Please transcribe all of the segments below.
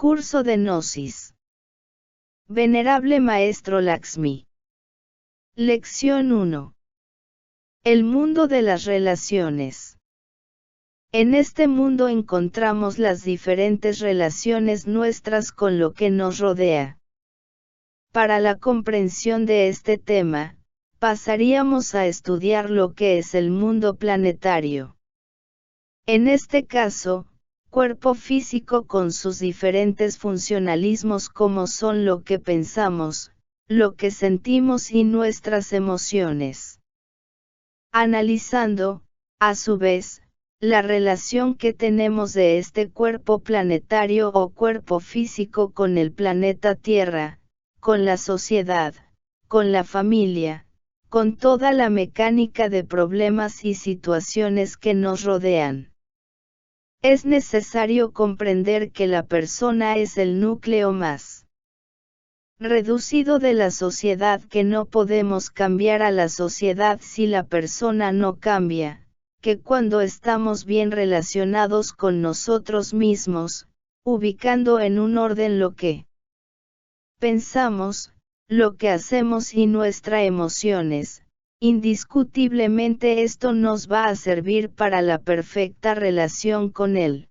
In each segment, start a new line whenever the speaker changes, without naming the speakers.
Curso de Gnosis. Venerable Maestro Lakshmi. Lección 1. El mundo de las relaciones. En este mundo encontramos las diferentes relaciones nuestras con lo que nos rodea. Para la comprensión de este tema, pasaríamos a estudiar lo que es el mundo planetario. En este caso, cuerpo físico con sus diferentes funcionalismos como son lo que pensamos, lo que sentimos y nuestras emociones. Analizando, a su vez, la relación que tenemos de este cuerpo planetario o cuerpo físico con el planeta Tierra, con la sociedad, con la familia, con toda la mecánica de problemas y situaciones que nos rodean. Es necesario comprender que la persona es el núcleo más reducido de la sociedad, que no podemos cambiar a la sociedad si la persona no cambia, que cuando estamos bien relacionados con nosotros mismos, ubicando en un orden lo que pensamos, lo que hacemos y nuestras emociones, indiscutiblemente esto nos va a servir para la perfecta relación con el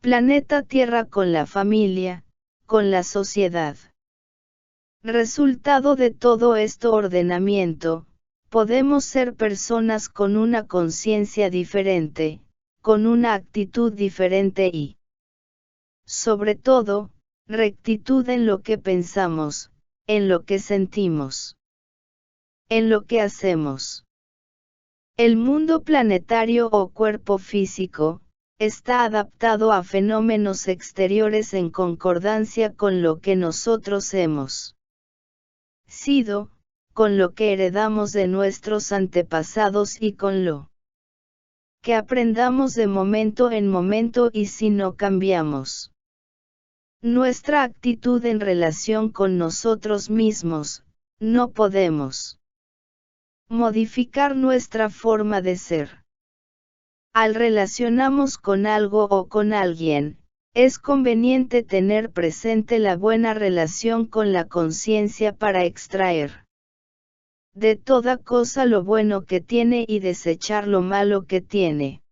planeta Tierra, con la familia, con la sociedad. Resultado de todo este ordenamiento, podemos ser personas con una conciencia diferente, con una actitud diferente y, sobre todo, rectitud en lo que pensamos, en lo que sentimos, en lo que hacemos. El mundo planetario o cuerpo físico está adaptado a fenómenos exteriores en concordancia con lo que nosotros hemos sido, con lo que heredamos de nuestros antepasados y con lo que aprendamos de momento en momento, y si no cambiamos nuestra actitud en relación con nosotros mismos, no podemos modificar nuestra forma de ser. Al relacionarnos con algo o con alguien, es conveniente tener presente la buena relación con la conciencia para extraer de toda cosa lo bueno que tiene y desechar lo malo que tiene.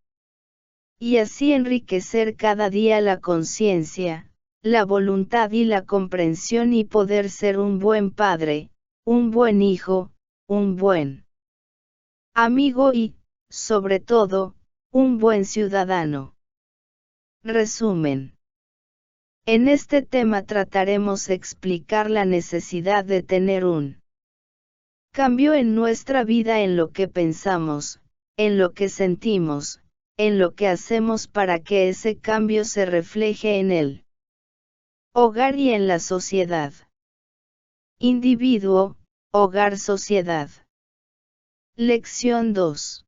Y así enriquecer cada día la conciencia, la voluntad y la comprensión, y poder ser un buen padre, un buen hijo, un buen amigo y, sobre todo, un buen ciudadano. Resumen. En este tema trataremos de explicar la necesidad de tener un cambio en nuestra vida, en lo que pensamos, en lo que sentimos, en lo que hacemos, para que ese cambio se refleje en el hogar y en la sociedad. Individuo, hogar, sociedad. Lección 2.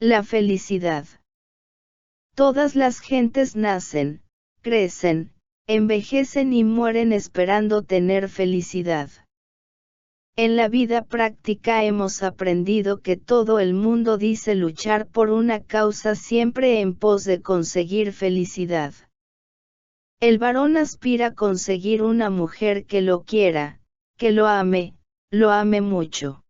La felicidad. Todas las gentes nacen, crecen, envejecen y mueren esperando tener felicidad. En la vida práctica hemos aprendido que todo el mundo dice luchar por una causa siempre en pos de conseguir felicidad. El varón aspira a conseguir una mujer que lo quiera, que lo ame mucho.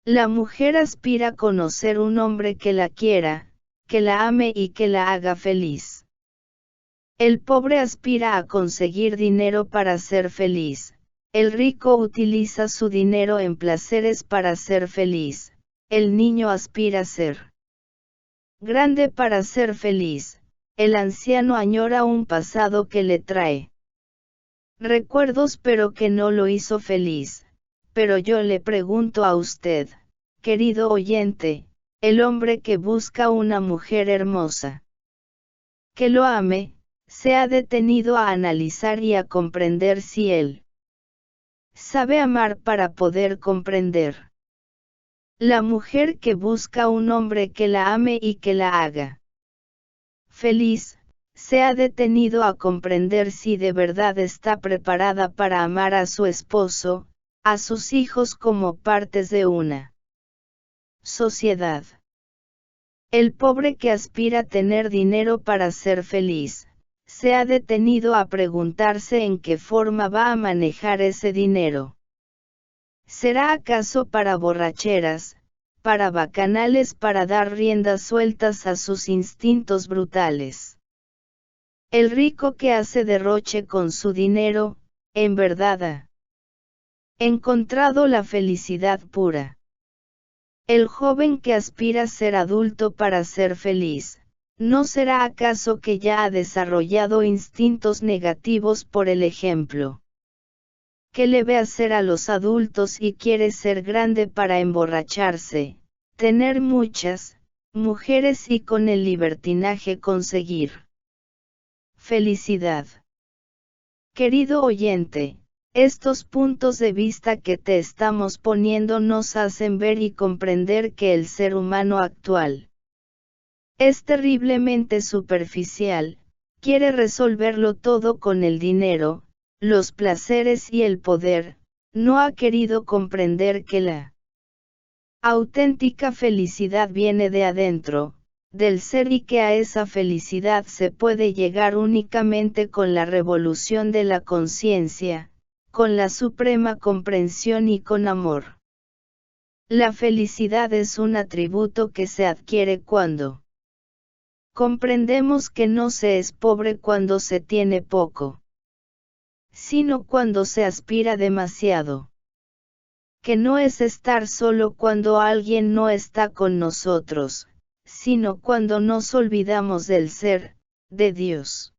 La mujer aspira a conocer un hombre que la quiera, que la ame y que la haga feliz. El pobre aspira a conseguir dinero para ser feliz. El rico utiliza su dinero en placeres para ser feliz. El niño aspira a ser grande para ser feliz. El anciano añora un pasado que le trae recuerdos pero que no lo hizo feliz. Pero yo le pregunto a usted, querido oyente, el hombre que busca una mujer hermosa que lo ame, se ha detenido a analizar y a comprender si él sabe amar para poder comprender. La mujer que busca un hombre que la ame y que la haga feliz, se ha detenido a comprender si de verdad está preparada para amar a su esposo, a sus hijos como partes de una sociedad. El pobre que aspira a tener dinero para ser feliz, se ha detenido a preguntarse en qué forma va a manejar ese dinero. ¿Será acaso para borracheras, para bacanales, para dar riendas sueltas a sus instintos brutales? El rico que hace derroche con su dinero, en verdad ha encontrado la felicidad pura. El joven que aspira a ser adulto para ser feliz, ¿no será acaso que ya ha desarrollado instintos negativos por el ejemplo que le ve hacer a los adultos y quiere ser grande para emborracharse, tener muchas mujeres y con el libertinaje conseguir felicidad? Querido oyente, estos puntos de vista que te estamos poniendo nos hacen ver y comprender que el ser humano actual es terriblemente superficial, quiere resolverlo todo con el dinero, los placeres y el poder, no ha querido comprender que la auténtica felicidad viene de adentro, del ser, y que a esa felicidad se puede llegar únicamente con la revolución de la conciencia, con la suprema comprensión y con amor. La felicidad es un atributo que se adquiere cuando comprendemos que no se es pobre cuando se tiene poco, sino cuando se aspira demasiado. Que no es estar solo cuando alguien no está con nosotros, sino cuando nos olvidamos del ser, de Dios.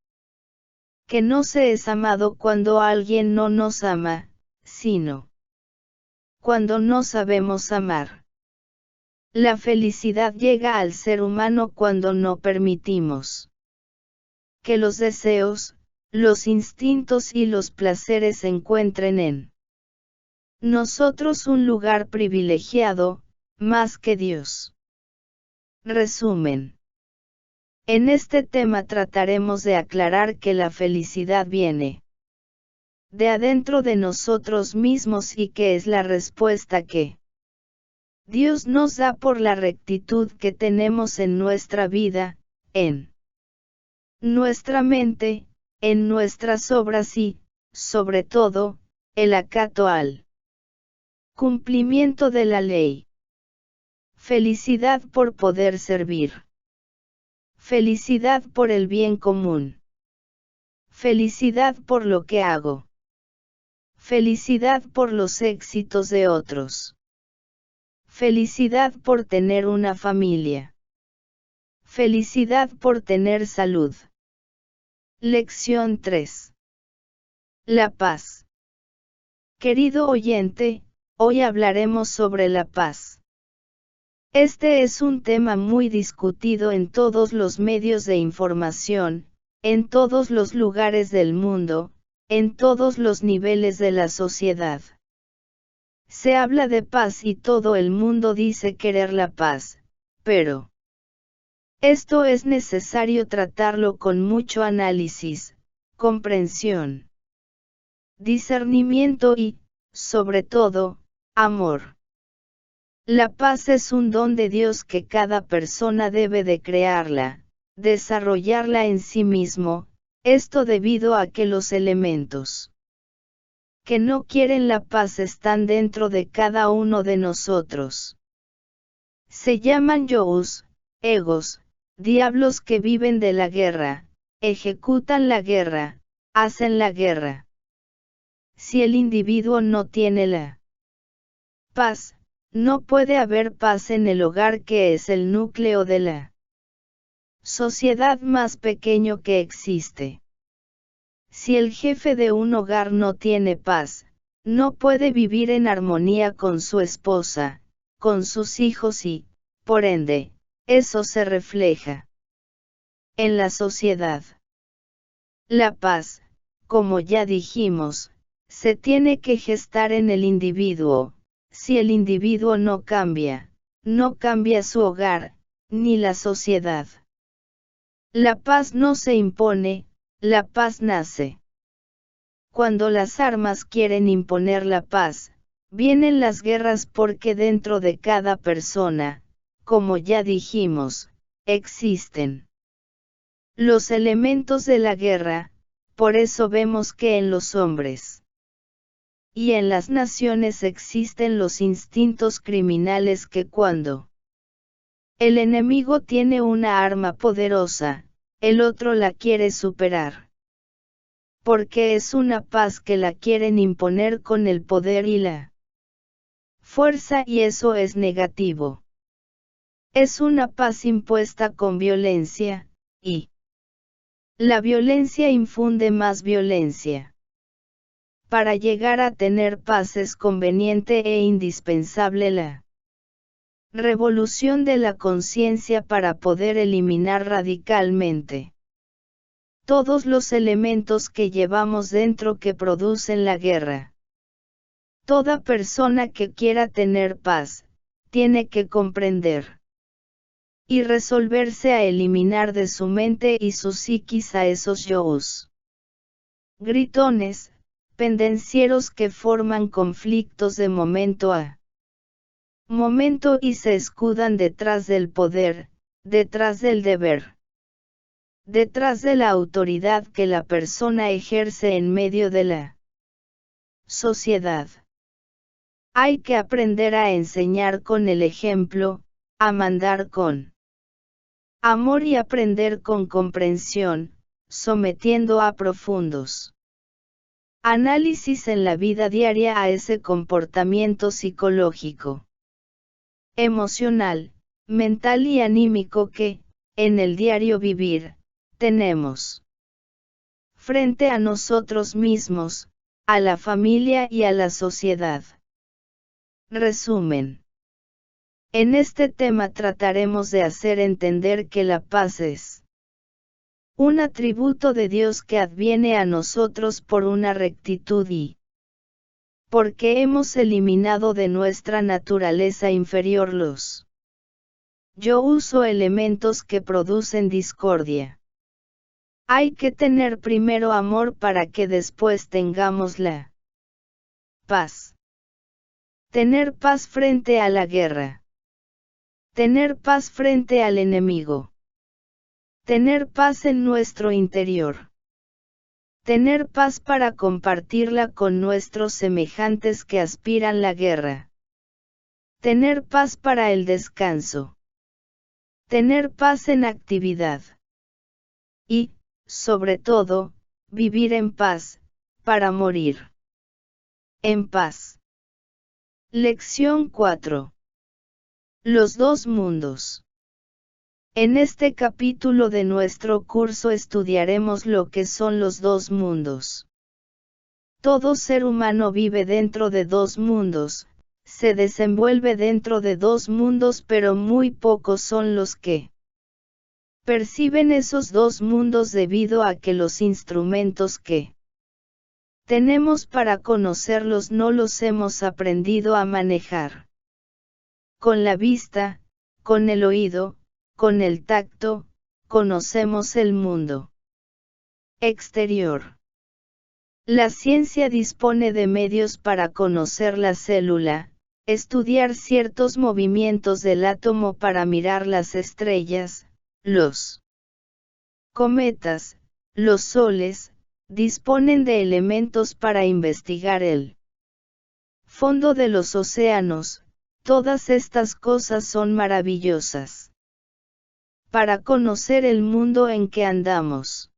Que no se es amado cuando alguien no nos ama, sino cuando no sabemos amar. La felicidad llega al ser humano cuando no permitimos que los deseos, los instintos y los placeres encuentren en nosotros un lugar privilegiado, más que Dios. Resumen. En este tema trataremos de aclarar que la felicidad viene de adentro de nosotros mismos y que es la respuesta que Dios nos da por la rectitud que tenemos en nuestra vida, en nuestra mente, en nuestras obras y, sobre todo, el acato al cumplimiento de la ley. Felicidad por poder servir. Felicidad por el bien común. Felicidad por lo que hago. Felicidad por los éxitos de otros. Felicidad por tener una familia. Felicidad por tener salud. Lección 3. La paz. Querido oyente, hoy hablaremos sobre la paz. Este es un tema muy discutido en todos los medios de información, en todos los lugares del mundo, en todos los niveles de la sociedad. Se habla de paz y todo el mundo dice querer la paz, pero esto es necesario tratarlo con mucho análisis, comprensión, discernimiento y, sobre todo, amor. La paz es un don de Dios que cada persona debe de crearla, desarrollarla en sí mismo, esto debido a que los elementos que no quieren la paz están dentro de cada uno de nosotros. Se llaman yous, egos, diablos que viven de la guerra, ejecutan la guerra, hacen la guerra. Si el individuo no tiene la paz, no puede haber paz en el hogar, que es el núcleo de la sociedad más pequeño que existe. Si el jefe de un hogar no tiene paz, no puede vivir en armonía con su esposa, con sus hijos y, por ende, eso se refleja en la sociedad. La paz, como ya dijimos, se tiene que gestar en el individuo. Si el individuo no cambia su hogar, ni la sociedad. La paz no se impone, la paz nace. Cuando las armas quieren imponer la paz, vienen las guerras, porque dentro de cada persona, como ya dijimos, existen Los elementos de la guerra, por eso vemos que en los hombres y en las naciones existen los instintos criminales que cuando el enemigo tiene una arma poderosa, el otro la quiere superar. Porque es una paz que la quieren imponer con el poder y la fuerza y eso es negativo. Es una paz impuesta con violencia, y la violencia infunde más violencia. Para llegar a tener paz es conveniente e indispensable la revolución de la conciencia para poder eliminar radicalmente todos los elementos que llevamos dentro que producen la guerra. Toda persona que quiera tener paz, tiene que comprender y resolverse a eliminar de su mente y su psiquis a esos yo's gritones, pendencieros que forman conflictos de momento a momento y se escudan detrás del poder, detrás del deber, detrás de la autoridad que la persona ejerce en medio de la sociedad. Hay que aprender a enseñar con el ejemplo, a mandar con amor y aprender con comprensión, sometiendo a profundos análisis en la vida diaria a ese comportamiento psicológico, emocional, mental y anímico que, en el diario vivir, tenemos frente a nosotros mismos, a la familia y a la sociedad. Resumen. En este tema trataremos de hacer entender que la paz es un atributo de Dios que adviene a nosotros por una rectitud y porque hemos eliminado de nuestra naturaleza inferior los yo uso elementos que producen discordia. Hay que tener primero amor para que después tengamos la paz. Tener paz frente a la guerra. Tener paz frente al enemigo. Tener paz en nuestro interior. Tener paz para compartirla con nuestros semejantes que aspiran la guerra. Tener paz para el descanso. Tener paz en actividad. Y, sobre todo, vivir en paz, para morir en paz. Lección 4. Los dos mundos. En este capítulo de nuestro curso estudiaremos lo que son los dos mundos. Todo ser humano vive dentro de dos mundos, se desenvuelve dentro de dos mundos, pero muy pocos son los que perciben esos dos mundos debido a que los instrumentos que tenemos para conocerlos no los hemos aprendido a manejar. Con la vista, con el oído, con el tacto, conocemos el mundo exterior. La ciencia dispone de medios para conocer la célula, estudiar ciertos movimientos del átomo para mirar las estrellas, los cometas, los soles, disponen de elementos para investigar el fondo de los océanos. Todas estas cosas son maravillosas para conocer el mundo en que andamos.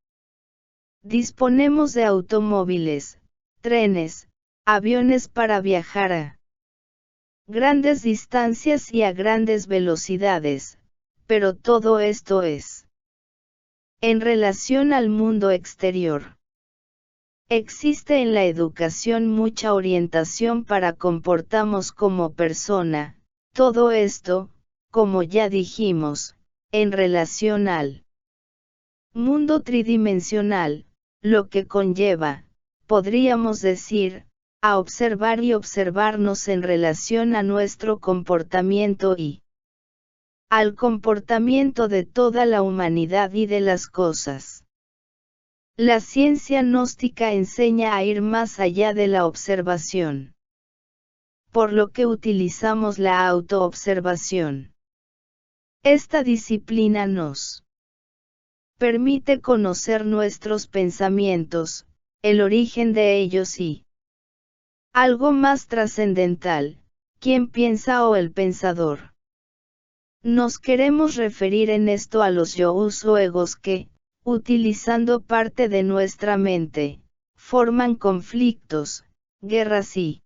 Disponemos de automóviles, trenes, aviones para viajar a grandes distancias y a grandes velocidades, pero todo esto es en relación al mundo exterior. Existe en la educación mucha orientación para comportarnos como persona, todo esto, como ya dijimos, en relación al mundo tridimensional, lo que conlleva, podríamos decir, a observar y observarnos en relación a nuestro comportamiento y al comportamiento de toda la humanidad y de las cosas. La ciencia gnóstica enseña a ir más allá de la observación, por lo que utilizamos la autoobservación. Esta disciplina nos permite conocer nuestros pensamientos, el origen de ellos y algo más trascendental, quién piensa o el pensador. Nos queremos referir en esto a los yous o egos que, utilizando parte de nuestra mente, forman conflictos, guerras y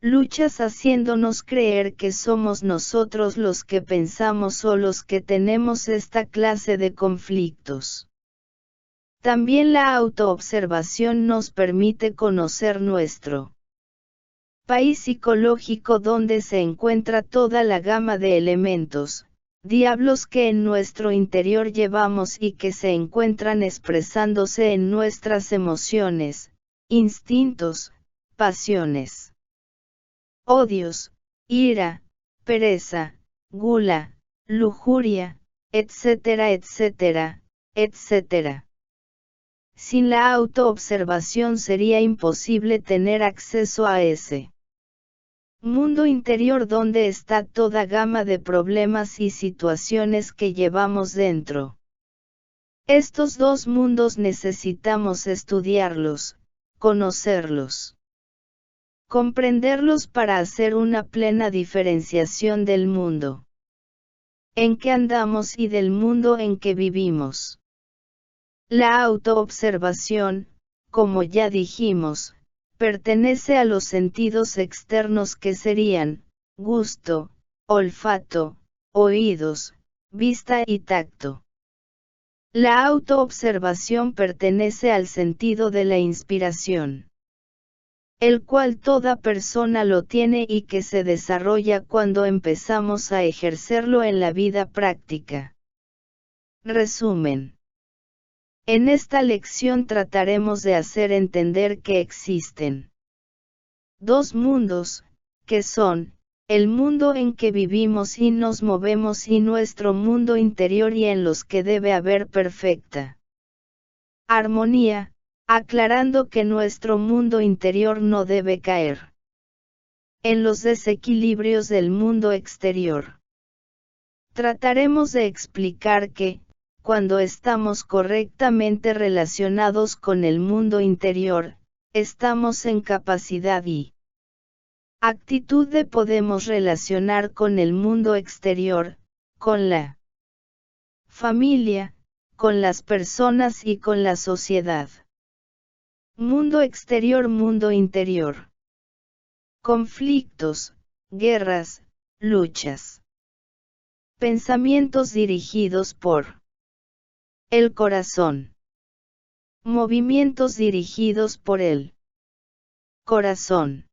luchas haciéndonos creer que somos nosotros los que pensamos o los que tenemos esta clase de conflictos. También la autoobservación nos permite conocer nuestro país psicológico donde se encuentra toda la gama de elementos, diablos que en nuestro interior llevamos y que se encuentran expresándose en nuestras emociones, instintos, pasiones, odios, ira, pereza, gula, lujuria, etcétera, etcétera, etcétera. Sin la autoobservación sería imposible tener acceso a ese mundo interior donde está toda gama de problemas y situaciones que llevamos dentro. Estos dos mundos necesitamos estudiarlos, conocerlos, comprenderlos para hacer una plena diferenciación del mundo en que andamos y del mundo en que vivimos. La autoobservación, como ya dijimos, pertenece a los sentidos externos que serían, gusto, olfato, oídos, vista y tacto. La autoobservación pertenece al sentido de la inspiración, el cual toda persona lo tiene y que se desarrolla cuando empezamos a ejercerlo en la vida práctica. Resumen. En esta lección trataremos de hacer entender que existen dos mundos, que son, el mundo en que vivimos y nos movemos y nuestro mundo interior y en los que debe haber perfecta armonía, aclarando que nuestro mundo interior no debe caer en los desequilibrios del mundo exterior. Trataremos de explicar que, cuando estamos correctamente relacionados con el mundo interior, estamos en capacidad y actitud de podemos relacionar con el mundo exterior, con la familia, con las personas y con la sociedad. Mundo exterior, mundo interior. Conflictos, guerras, luchas. Pensamientos dirigidos por el corazón. Movimientos dirigidos por el corazón.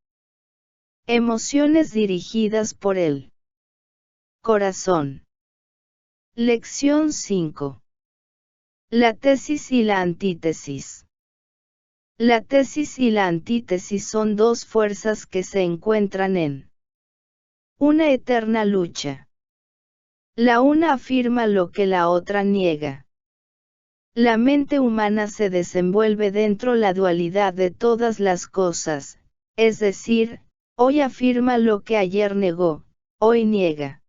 Emociones dirigidas por el corazón. Lección 5. La tesis y la antítesis. La tesis y la antítesis son dos fuerzas que se encuentran en una eterna lucha. La una afirma lo que la otra niega. La mente humana se desenvuelve dentro la dualidad de todas las cosas, es decir, hoy afirma lo que ayer negó, hoy niega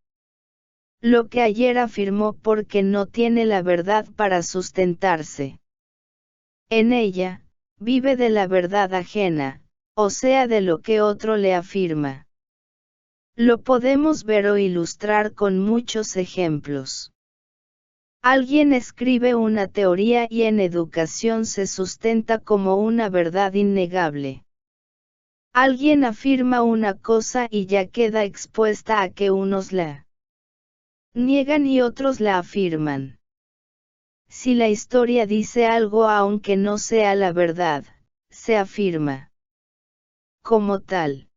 lo que ayer afirmó porque no tiene la verdad para sustentarse. En ella, vive de la verdad ajena, o sea de lo que otro le afirma. Lo podemos ver o ilustrar con muchos ejemplos. Alguien escribe una teoría y en educación se sustenta como una verdad innegable. Alguien afirma una cosa y ya queda expuesta a que unos la niegan y otros la afirman. Si la historia dice algo aunque no sea la verdad, se afirma como tal.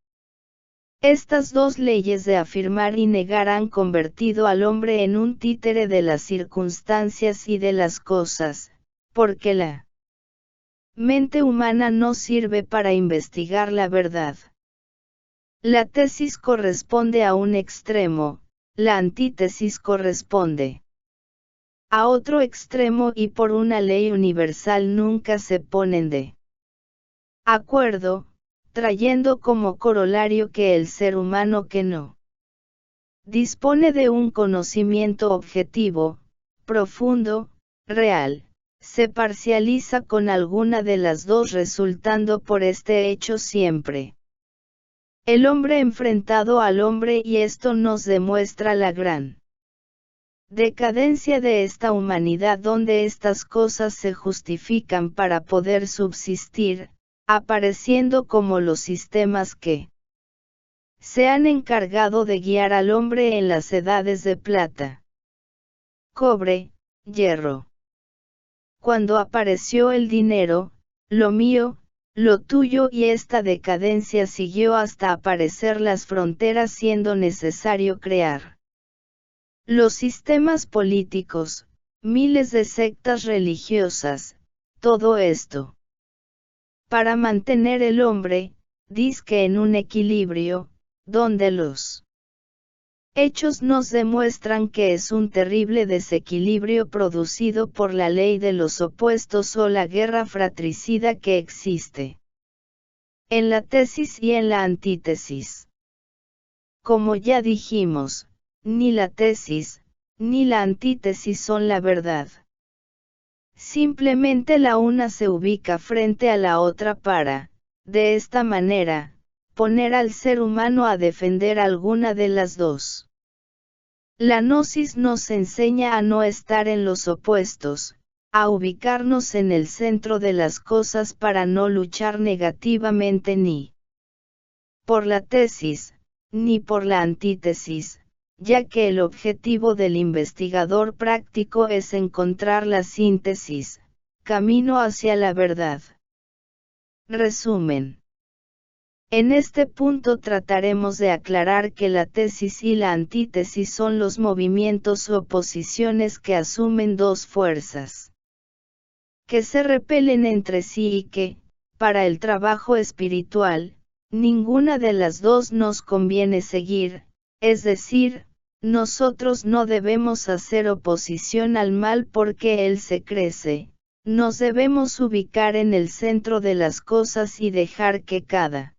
Estas dos leyes de afirmar y negar han convertido al hombre en un títere de las circunstancias y de las cosas, porque la mente humana no sirve para investigar la verdad. La tesis corresponde a un extremo, la antítesis corresponde a otro extremo y por una ley universal nunca se ponen de acuerdo, trayendo como corolario que el ser humano que no dispone de un conocimiento objetivo, profundo, real, se parcializa con alguna de las dos resultando por este hecho siempre el hombre enfrentado al hombre, y esto nos demuestra la gran decadencia de esta humanidad donde estas cosas se justifican para poder subsistir, apareciendo como los sistemas que se han encargado de guiar al hombre en las edades de plata, cobre, hierro. Cuando apareció el dinero, lo mío, lo tuyo, y esta decadencia siguió hasta aparecer las fronteras, siendo necesario crear los sistemas políticos, miles de sectas religiosas, todo esto para mantener el hombre, dizque en un equilibrio, donde los hechos nos demuestran que es un terrible desequilibrio producido por la ley de los opuestos o la guerra fratricida que existe en la tesis y en la antítesis. Como ya dijimos, ni la tesis, ni la antítesis son la verdad. Simplemente la una se ubica frente a la otra para, de esta manera, poner al ser humano a defender alguna de las dos. La gnosis nos enseña a no estar en los opuestos, a ubicarnos en el centro de las cosas para no luchar negativamente ni por la tesis, ni por la antítesis, ya que el objetivo del investigador práctico es encontrar la síntesis, camino hacia la verdad. Resumen. En este punto trataremos de aclarar que la tesis y la antítesis son los movimientos o posiciones que asumen dos fuerzas que se repelen entre sí y que, para el trabajo espiritual, ninguna de las dos nos conviene seguir, es decir, nosotros no debemos hacer oposición al mal porque él se crece, nos debemos ubicar en el centro de las cosas y dejar que cada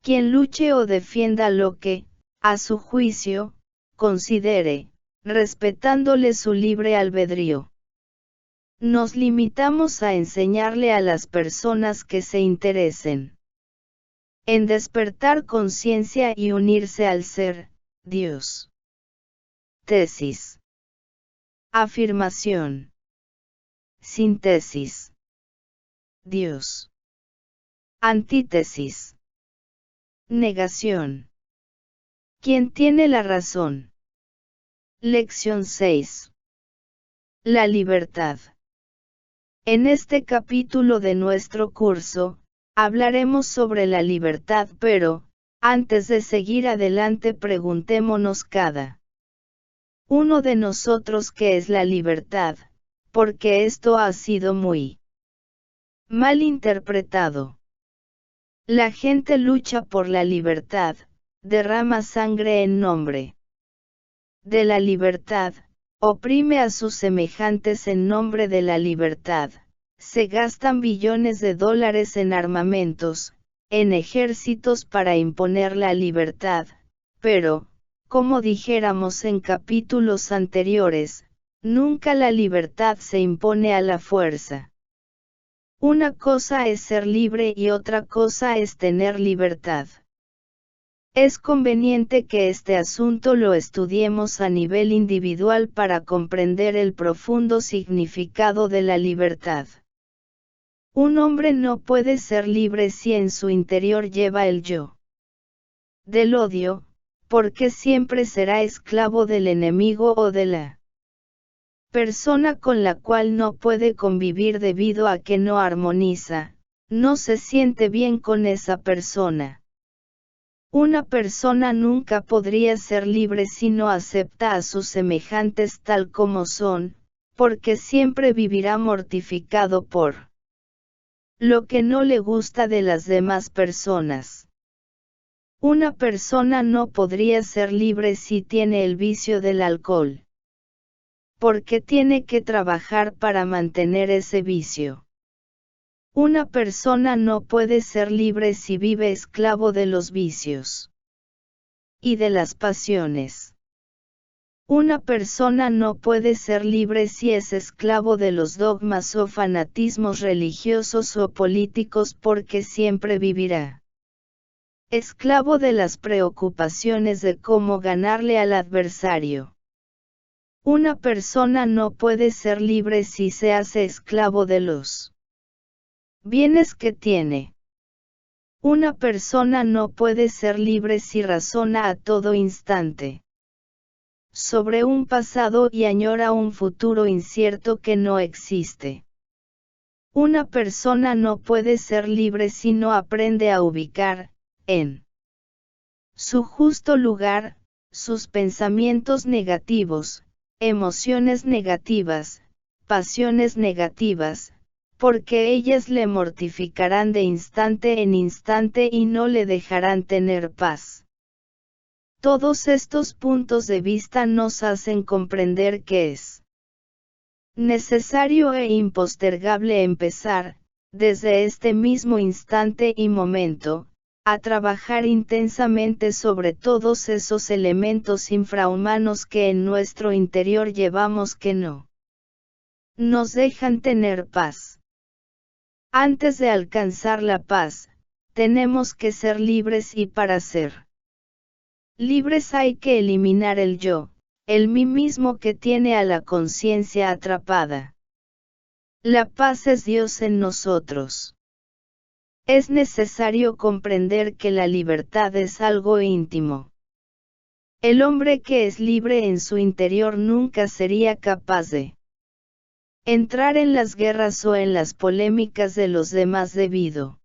quien luche o defienda lo que, a su juicio, considere, respetándole su libre albedrío. Nos limitamos a enseñarle a las personas que se interesen en despertar conciencia y unirse al ser, Dios. Tesis. Afirmación. Síntesis. Dios. Antítesis. Negación. ¿Quién tiene la razón? Lección 6. La libertad. En este capítulo de nuestro curso, hablaremos sobre la libertad, pero, antes de seguir adelante, preguntémonos cada uno de nosotros qué es la libertad, porque esto ha sido muy mal interpretado. La gente lucha por la libertad, derrama sangre en nombre de la libertad, oprime a sus semejantes en nombre de la libertad, se gastan billones de dólares en armamentos, en ejércitos para imponer la libertad, pero, como dijéramos en capítulos anteriores, nunca la libertad se impone a la fuerza. Una cosa es ser libre y otra cosa es tener libertad. Es conveniente que este asunto lo estudiemos a nivel individual para comprender el profundo significado de la libertad. Un hombre no puede ser libre si en su interior lleva el yo del odio, porque siempre será esclavo del enemigo o de la persona con la cual no puede convivir debido a que no armoniza, no se siente bien con esa persona. Una persona nunca podría ser libre si no acepta a sus semejantes tal como son, porque siempre vivirá mortificado por lo que no le gusta de las demás personas. Una persona no podría ser libre si tiene el vicio del alcohol, porque tiene que trabajar para mantener ese vicio. Una persona no puede ser libre si vive esclavo de los vicios y de las pasiones. Una persona no puede ser libre si es esclavo de los dogmas o fanatismos religiosos o políticos porque siempre vivirá esclavo de las preocupaciones de cómo ganarle al adversario. Una persona no puede ser libre si se hace esclavo de los bienes que tiene. Una persona no puede ser libre si razona a todo instante sobre un pasado y añora un futuro incierto que no existe. Una persona no puede ser libre si no aprende a ubicar, en su justo lugar, sus pensamientos negativos, emociones negativas, pasiones negativas, porque ellas le mortificarán de instante en instante y no le dejarán tener paz. Todos estos puntos de vista nos hacen comprender que es necesario e impostergable empezar, desde este mismo instante y momento, a trabajar intensamente sobre todos esos elementos infrahumanos que en nuestro interior llevamos que no nos dejan tener paz. Antes de alcanzar la paz, tenemos que ser libres y para ser libres hay que eliminar el yo, el mí mismo que tiene a la conciencia atrapada. La paz es Dios en nosotros. Es necesario comprender que la libertad es algo íntimo. El hombre que es libre en su interior nunca sería capaz de entrar en las guerras o en las polémicas de los demás debido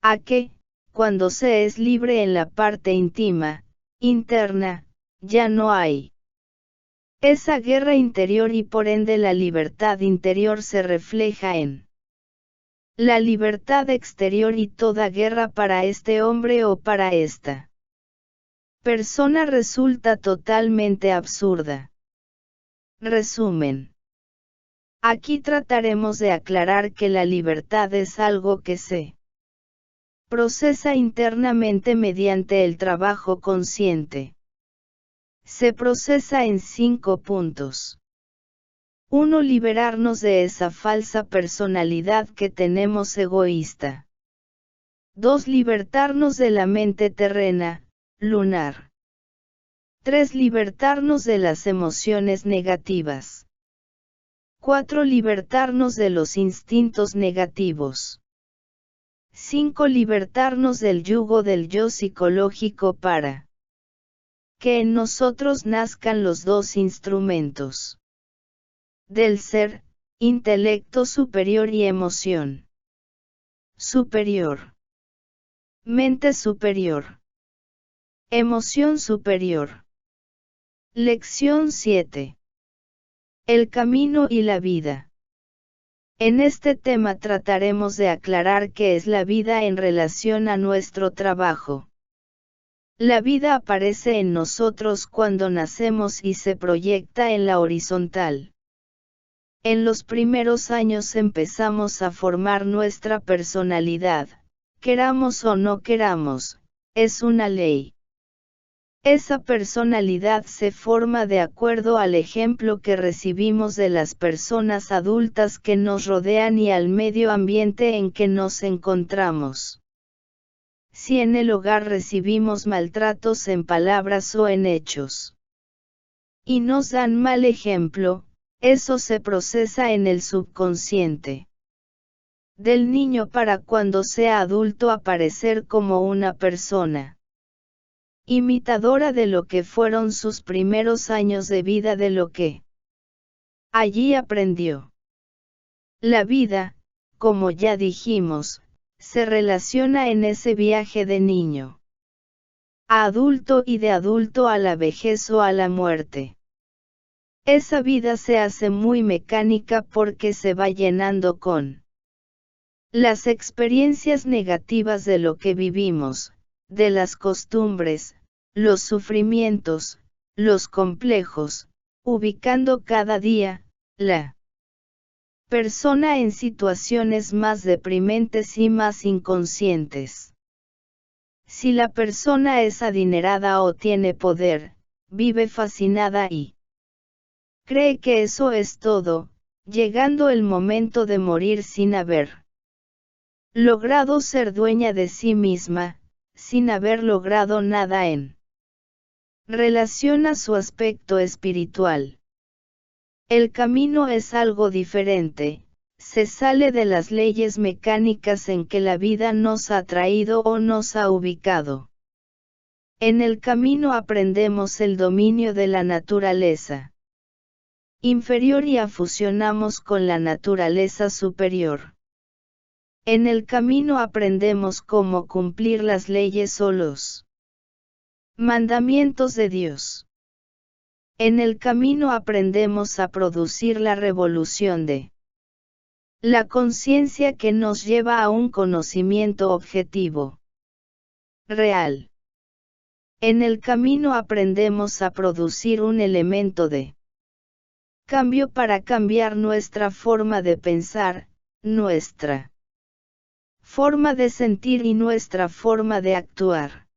a que, cuando se es libre en la parte íntima, interna, ya no hay esa guerra interior y por ende la libertad interior se refleja en la libertad exterior y toda guerra para este hombre o para esta persona resulta totalmente absurda. Resumen. Aquí trataremos de aclarar que la libertad es algo que se procesa internamente mediante el trabajo consciente. Se procesa en 5 puntos. 1. Liberarnos de esa falsa personalidad que tenemos egoísta. 2. Libertarnos de la mente terrena, lunar. 3. Libertarnos de las emociones negativas. 4. Libertarnos de los instintos negativos. 5. Libertarnos del yugo del yo psicológico para que en nosotros nazcan los dos instrumentos del ser, intelecto superior y emoción superior. Mente superior. Emoción superior. Lección 7. El camino y la vida. En este tema trataremos de aclarar qué es la vida en relación a nuestro trabajo. La vida aparece en nosotros cuando nacemos y se proyecta en la horizontal. En los primeros años empezamos a formar nuestra personalidad, queramos o no queramos, es una ley. Esa personalidad se forma de acuerdo al ejemplo que recibimos de las personas adultas que nos rodean y al medio ambiente en que nos encontramos. Si en el hogar recibimos maltratos en palabras o en hechos, y nos dan mal ejemplo, eso se procesa en el subconsciente del niño para cuando sea adulto aparecer como una persona imitadora de lo que fueron sus primeros años de vida, de lo que allí aprendió. La vida, como ya dijimos, se relaciona en ese viaje de niño a adulto y de adulto a la vejez o a la muerte. Esa vida se hace muy mecánica porque se va llenando con las experiencias negativas de lo que vivimos, de las costumbres, los sufrimientos, los complejos, ubicando cada día, la persona en situaciones más deprimentes y más inconscientes. Si la persona es adinerada o tiene poder, vive fascinada y cree que eso es todo, llegando el momento de morir sin haber logrado ser dueña de sí misma, sin haber logrado nada en relación a su aspecto espiritual. El camino es algo diferente, se sale de las leyes mecánicas en que la vida nos ha traído o nos ha ubicado. En el camino aprendemos el dominio de la naturaleza inferior y fusionamos con la naturaleza superior. En el camino aprendemos cómo cumplir las leyes o los mandamientos de Dios. En el camino aprendemos a producir la revolución de la conciencia que nos lleva a un conocimiento objetivo, real. En el camino aprendemos a producir un elemento de cambio para cambiar nuestra forma de pensar, nuestra forma de sentir y nuestra forma de actuar.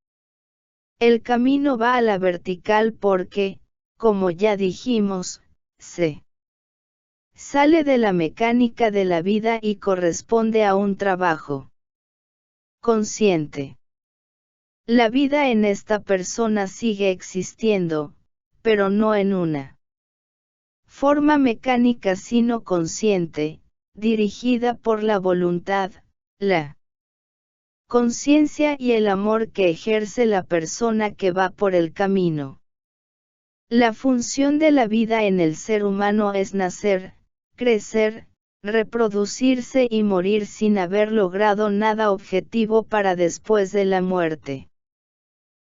El camino va a la vertical porque, como ya dijimos, se sale de la mecánica de la vida y corresponde a un trabajo consciente. La vida en esta persona sigue existiendo, pero no en una forma mecánica sino consciente, dirigida por la voluntad, la conciencia y el amor que ejerce la persona que va por el camino. La función de la vida en el ser humano es nacer, crecer, reproducirse y morir sin haber logrado nada objetivo para después de la muerte.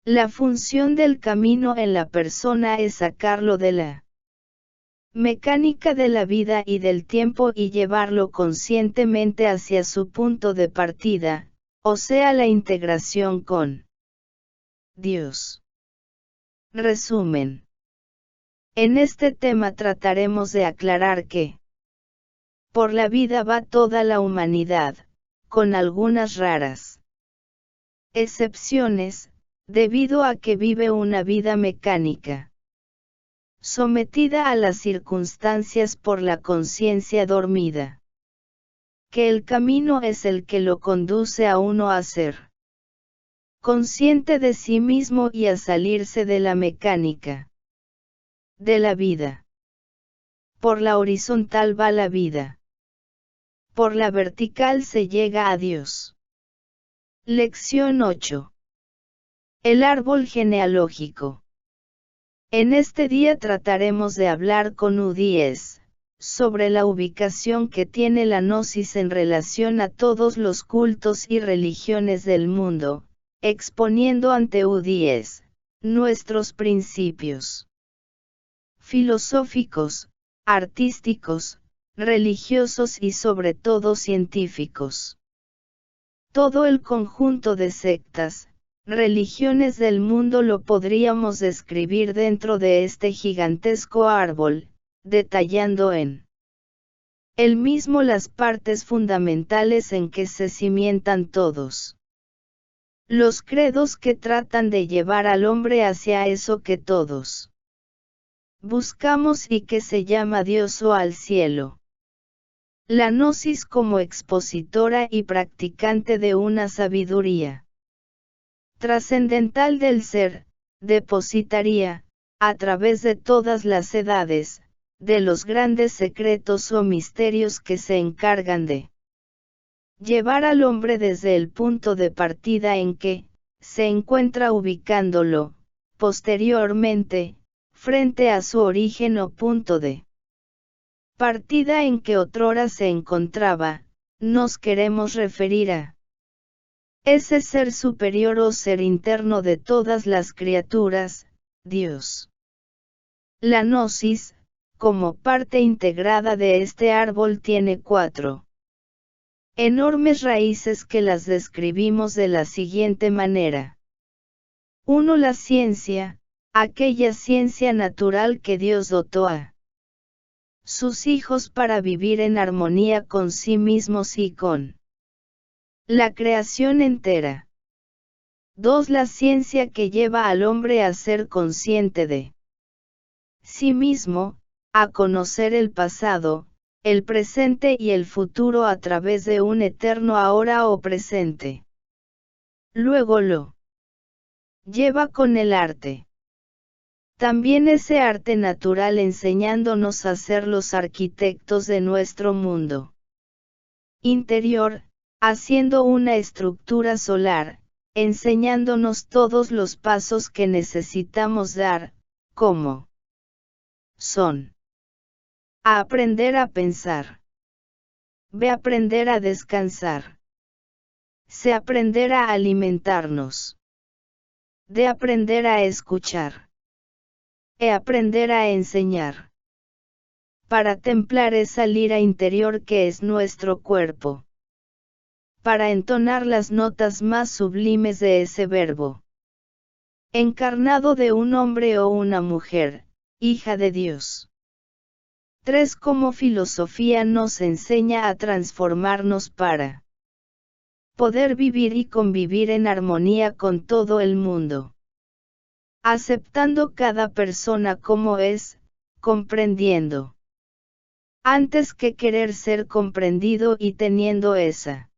La función del camino en la persona es sacarlo de la mecánica de la vida y del tiempo y llevarlo conscientemente hacia su punto de partida, o sea la integración con Dios. Resumen. En este tema trataremos de aclarar que por la vida va toda la humanidad, con algunas raras excepciones, debido a que vive una vida mecánica, sometida a las circunstancias por la conciencia dormida. Que el camino es el que lo conduce a uno a ser consciente de sí mismo y a salirse de la mecánica de la vida. Por la horizontal va la vida. Por la vertical se llega a Dios. Lección 8. El árbol genealógico. En este día trataremos de hablar con U10, sobre la ubicación que tiene la gnosis en relación a todos los cultos y religiones del mundo, exponiendo ante U10, nuestros principios filosóficos, artísticos, religiosos y sobre todo científicos. Todo el conjunto de sectas, religiones del mundo lo podríamos describir dentro de este gigantesco árbol, detallando en él mismo las partes fundamentales en que se cimientan todos los credos que tratan de llevar al hombre hacia eso que todos buscamos y que se llama Dios o al cielo. La gnosis como expositora y practicante de una sabiduría trascendental del ser, depositaría, a través de todas las edades, de los grandes secretos o misterios que se encargan de llevar al hombre desde el punto de partida en que se encuentra ubicándolo, posteriormente, frente a su origen o punto de partida en que otrora se encontraba, nos queremos referir a ese ser superior o ser interno de todas las criaturas, Dios. La gnosis, como parte integrada de este árbol tiene 4 enormes raíces que las describimos de la siguiente manera. 1. La ciencia, aquella ciencia natural que Dios dotó a sus hijos para vivir en armonía con sí mismos y con la creación entera. 2. La ciencia que lleva al hombre a ser consciente de sí mismo, a conocer el pasado, el presente y el futuro a través de un eterno ahora o presente. Luego lo lleva con el arte. También ese arte natural enseñándonos a ser los arquitectos de nuestro mundo interior, haciendo una estructura solar, enseñándonos todos los pasos que necesitamos dar, como son a aprender a pensar, b aprender a descansar, c aprender a alimentarnos, d aprender a escuchar, e aprender a enseñar. Para templar esa lira interior que es nuestro cuerpo. Para entonar las notas más sublimes de ese verbo. Encarnado de un hombre o una mujer, hija de Dios. 3. Como filosofía nos enseña a transformarnos para poder vivir y convivir en armonía con todo el mundo. Aceptando cada persona como es, comprendiendo. Antes que querer ser comprendido y teniendo esa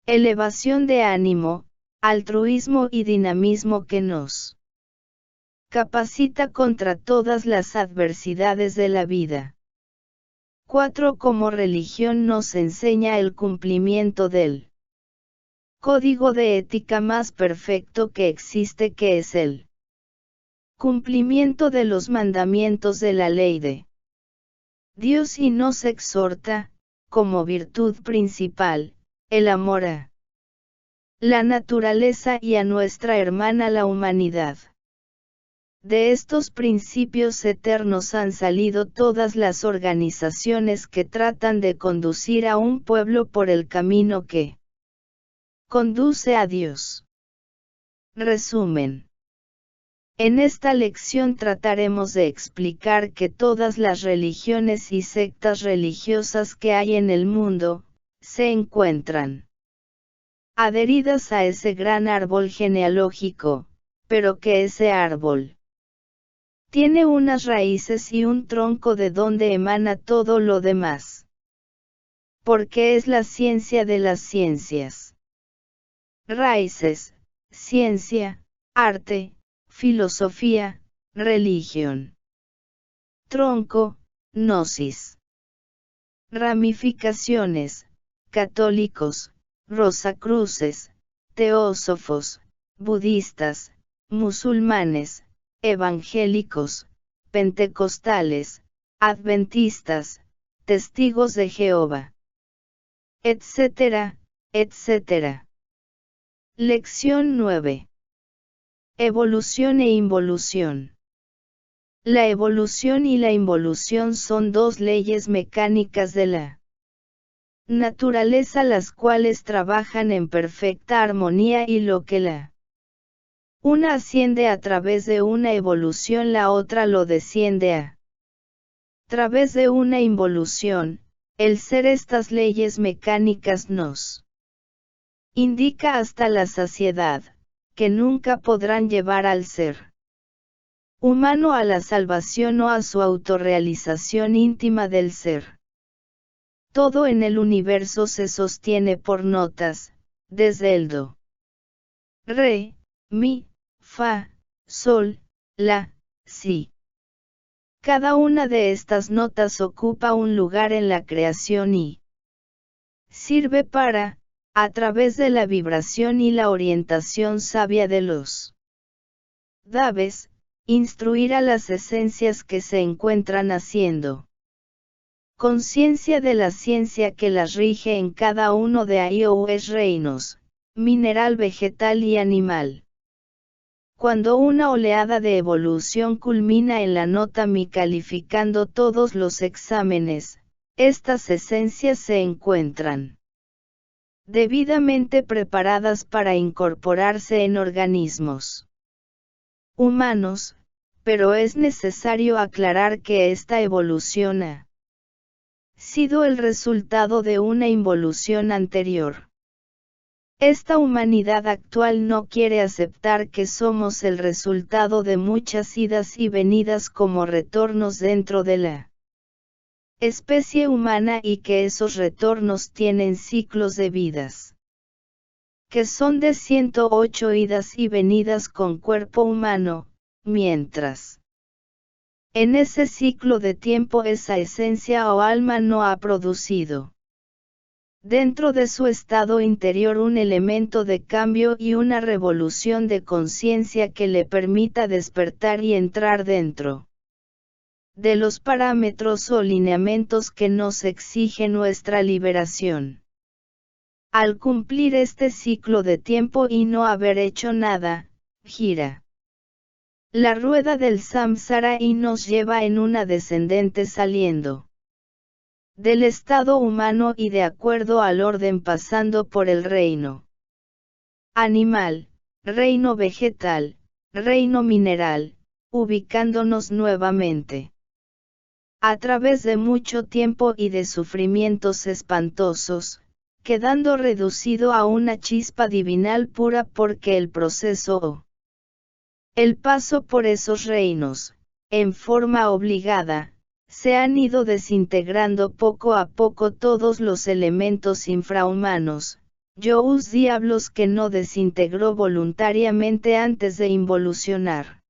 elevación de ánimo, altruismo y dinamismo que nos capacita contra todas las adversidades de la vida. 4. Como religión nos enseña el cumplimiento del código de ética más perfecto que existe, que es el cumplimiento de los mandamientos de la ley de Dios, y nos exhorta, como virtud principal, el amor a la naturaleza y a nuestra hermana la humanidad. De estos principios eternos han salido todas las organizaciones que tratan de conducir a un pueblo por el camino que conduce a Dios. Resumen. En esta lección trataremos de explicar que todas las religiones y sectas religiosas que hay en el mundo, se encuentran adheridas a ese gran árbol genealógico, pero que ese árbol tiene unas raíces y un tronco de donde emana todo lo demás. Porque es la ciencia de las ciencias. Raíces, ciencia, arte, filosofía, religión. Tronco, gnosis. Ramificaciones, católicos, rosacruces, teósofos, budistas, musulmanes, evangélicos, pentecostales, adventistas, testigos de Jehová, etcétera, etcétera. Lección 9. Evolución e involución. La evolución y la involución son dos leyes mecánicas de la naturaleza, las cuales trabajan en perfecta armonía, y lo que la una asciende a través de una evolución, la otra lo desciende a través de una involución. El ser estas leyes mecánicas nos indica hasta la saciedad, que nunca podrán llevar al ser humano a la salvación o a su autorrealización íntima del ser. Todo en el universo se sostiene por notas, desde el do, re, mi, fa, sol, la, si. Cada una de estas notas ocupa un lugar en la creación y sirve para, a través de la vibración y la orientación sabia de los Daves, instruir a las esencias que se encuentran haciendo conciencia de la ciencia que las rige en cada uno de ellos reinos, mineral, vegetal y animal. Cuando una oleada de evolución culmina en la nota mi, calificando todos los exámenes, estas esencias se encuentran debidamente preparadas para incorporarse en organismos humanos, pero es necesario aclarar que esta evolución ha sido el resultado de una involución anterior. Esta humanidad actual no quiere aceptar que somos el resultado de muchas idas y venidas como retornos dentro de la especie humana y que esos retornos tienen ciclos de vidas, que son de 108 idas y venidas con cuerpo humano, mientras en ese ciclo de tiempo esa esencia o alma no ha producido dentro de su estado interior un elemento de cambio y una revolución de conciencia que le permita despertar y entrar dentro de los parámetros o lineamientos que nos exige nuestra liberación. Al cumplir este ciclo de tiempo y no haber hecho nada, gira la rueda del samsara y nos lleva en una descendente saliendo del estado humano y de acuerdo al orden pasando por el reino animal, reino vegetal, reino mineral, ubicándonos nuevamente a través de mucho tiempo y de sufrimientos espantosos, quedando reducido a una chispa divinal pura porque el proceso o el paso por esos reinos, en forma obligada, se han ido desintegrando poco a poco todos los elementos infrahumanos, yous diablos que no desintegró voluntariamente antes de involucionar.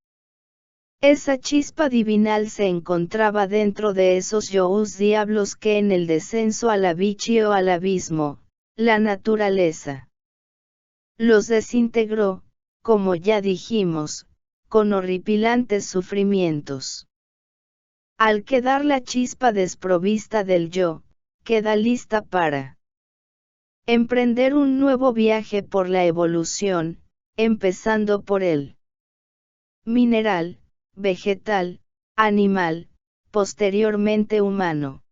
Esa chispa divinal se encontraba dentro de esos yous diablos que en el descenso al abichi o al abismo, la naturaleza los desintegró, como ya dijimos, con horripilantes sufrimientos. Al quedar la chispa desprovista del yo, queda lista para emprender un nuevo viaje por la evolución, empezando por el mineral, vegetal, animal, posteriormente humano.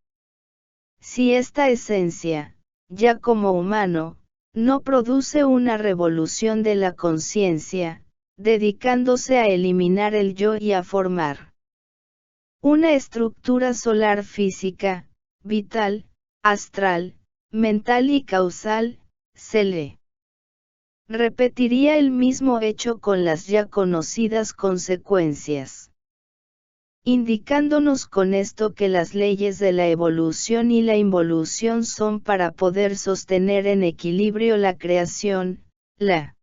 Si esta esencia, ya como humano, no produce una revolución de la conciencia, dedicándose a eliminar el yo y a formar una estructura solar física, vital, astral, mental y causal, se le repetiría el mismo hecho con las ya conocidas consecuencias. Indicándonos con esto que las leyes de la evolución y la involución son para poder sostener en equilibrio la creación, la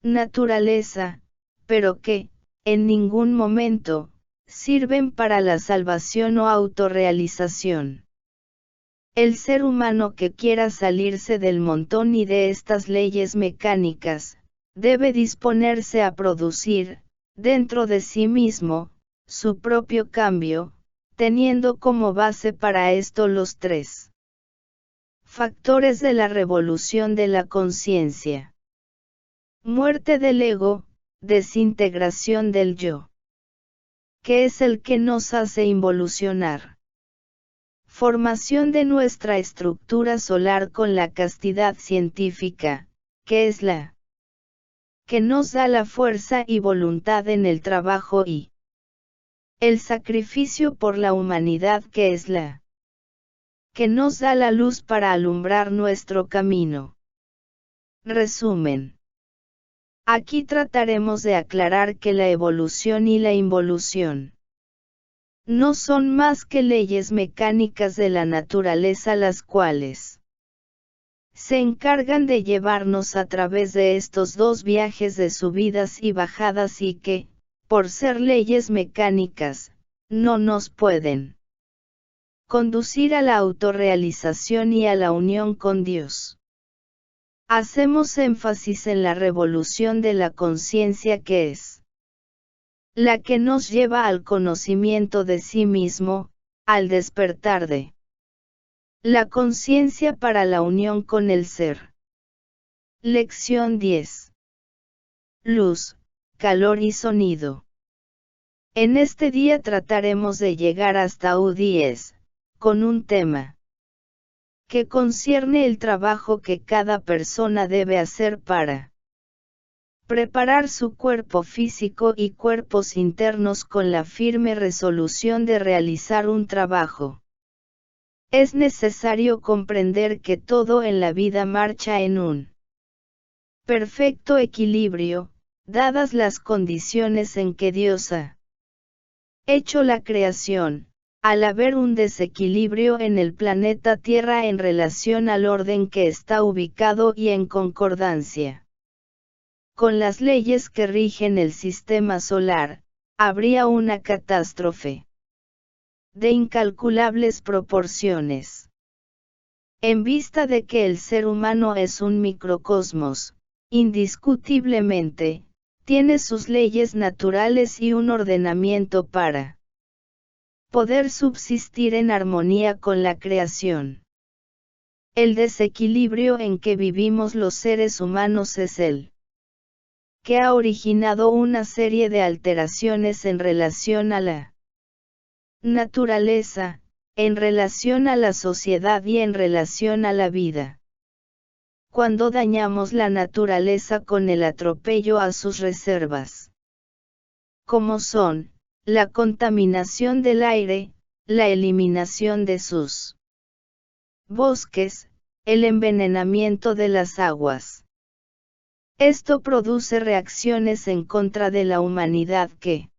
naturaleza, pero que, en ningún momento, sirven para la salvación o autorrealización. El ser humano que quiera salirse del montón y de estas leyes mecánicas, debe disponerse a producir, dentro de sí mismo, su propio cambio, teniendo como base para esto los tres factores de la revolución de la conciencia. Muerte del ego, desintegración del yo, que es el que nos hace involucionar. Formación de nuestra estructura solar con la castidad científica, que es la que nos da la fuerza y voluntad en el trabajo y el sacrificio por la humanidad que es la que nos da la luz para alumbrar nuestro camino. Resumen. Aquí trataremos de aclarar que la evolución y la involución no son más que leyes mecánicas de la naturaleza las cuales se encargan de llevarnos a través de estos dos viajes de subidas y bajadas y que, por ser leyes mecánicas, no nos pueden conducir a la autorrealización y a la unión con Dios. Hacemos énfasis en la revolución de la conciencia que es la que nos lleva al conocimiento de sí mismo, al despertar de la conciencia para la unión con el ser. Lección 10. Luz, calor y sonido. En este día trataremos de llegar hasta U10, con un tema que concierne el trabajo que cada persona debe hacer para preparar su cuerpo físico y cuerpos internos con la firme resolución de realizar un trabajo. Es necesario comprender que todo en la vida marcha en un Perfecto equilibrio, dadas las condiciones en que Dios ha hecho la creación, al haber un desequilibrio en el planeta Tierra en relación al orden que está ubicado y en concordancia con las leyes que rigen el sistema solar, habría una catástrofe de incalculables proporciones. En vista de que el ser humano es un microcosmos, indiscutiblemente, tiene sus leyes naturales y un ordenamiento para poder subsistir en armonía con la creación. El desequilibrio en que vivimos los seres humanos es el que ha originado una serie de alteraciones en relación a la naturaleza, en relación a la sociedad y en relación a la vida. Cuando dañamos la naturaleza con el atropello a sus reservas, como son, la contaminación del aire, la eliminación de sus bosques, el envenenamiento de las aguas. Esto produce reacciones en contra de la humanidad que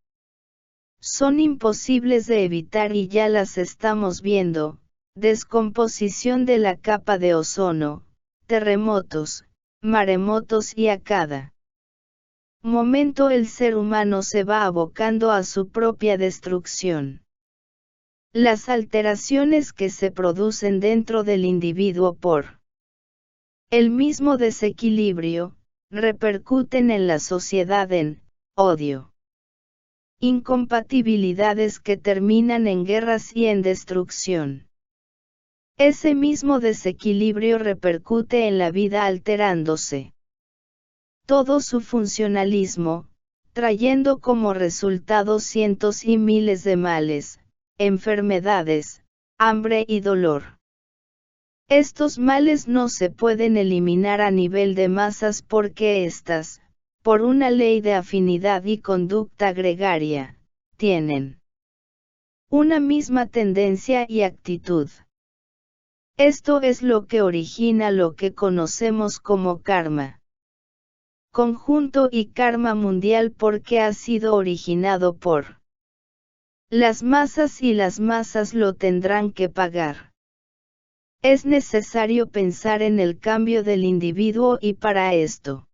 son imposibles de evitar y ya las estamos viendo: descomposición de la capa de ozono, terremotos, maremotos y a cada momento el ser humano se va abocando a su propia destrucción. Las alteraciones que se producen dentro del individuo por el mismo desequilibrio, repercuten en la sociedad en odio, incompatibilidades que terminan en guerras y en destrucción. Ese mismo desequilibrio repercute en la vida alterándose todo su funcionalismo, trayendo como resultado cientos y miles de males, enfermedades, hambre y dolor. Estos males no se pueden eliminar a nivel de masas porque éstas, por una ley de afinidad y conducta gregaria, tienen una misma tendencia y actitud. Esto es lo que origina lo que conocemos como karma conjunto y karma mundial porque ha sido originado por las masas y las masas lo tendrán que pagar. Es necesario pensar en el cambio del individuo y para esto,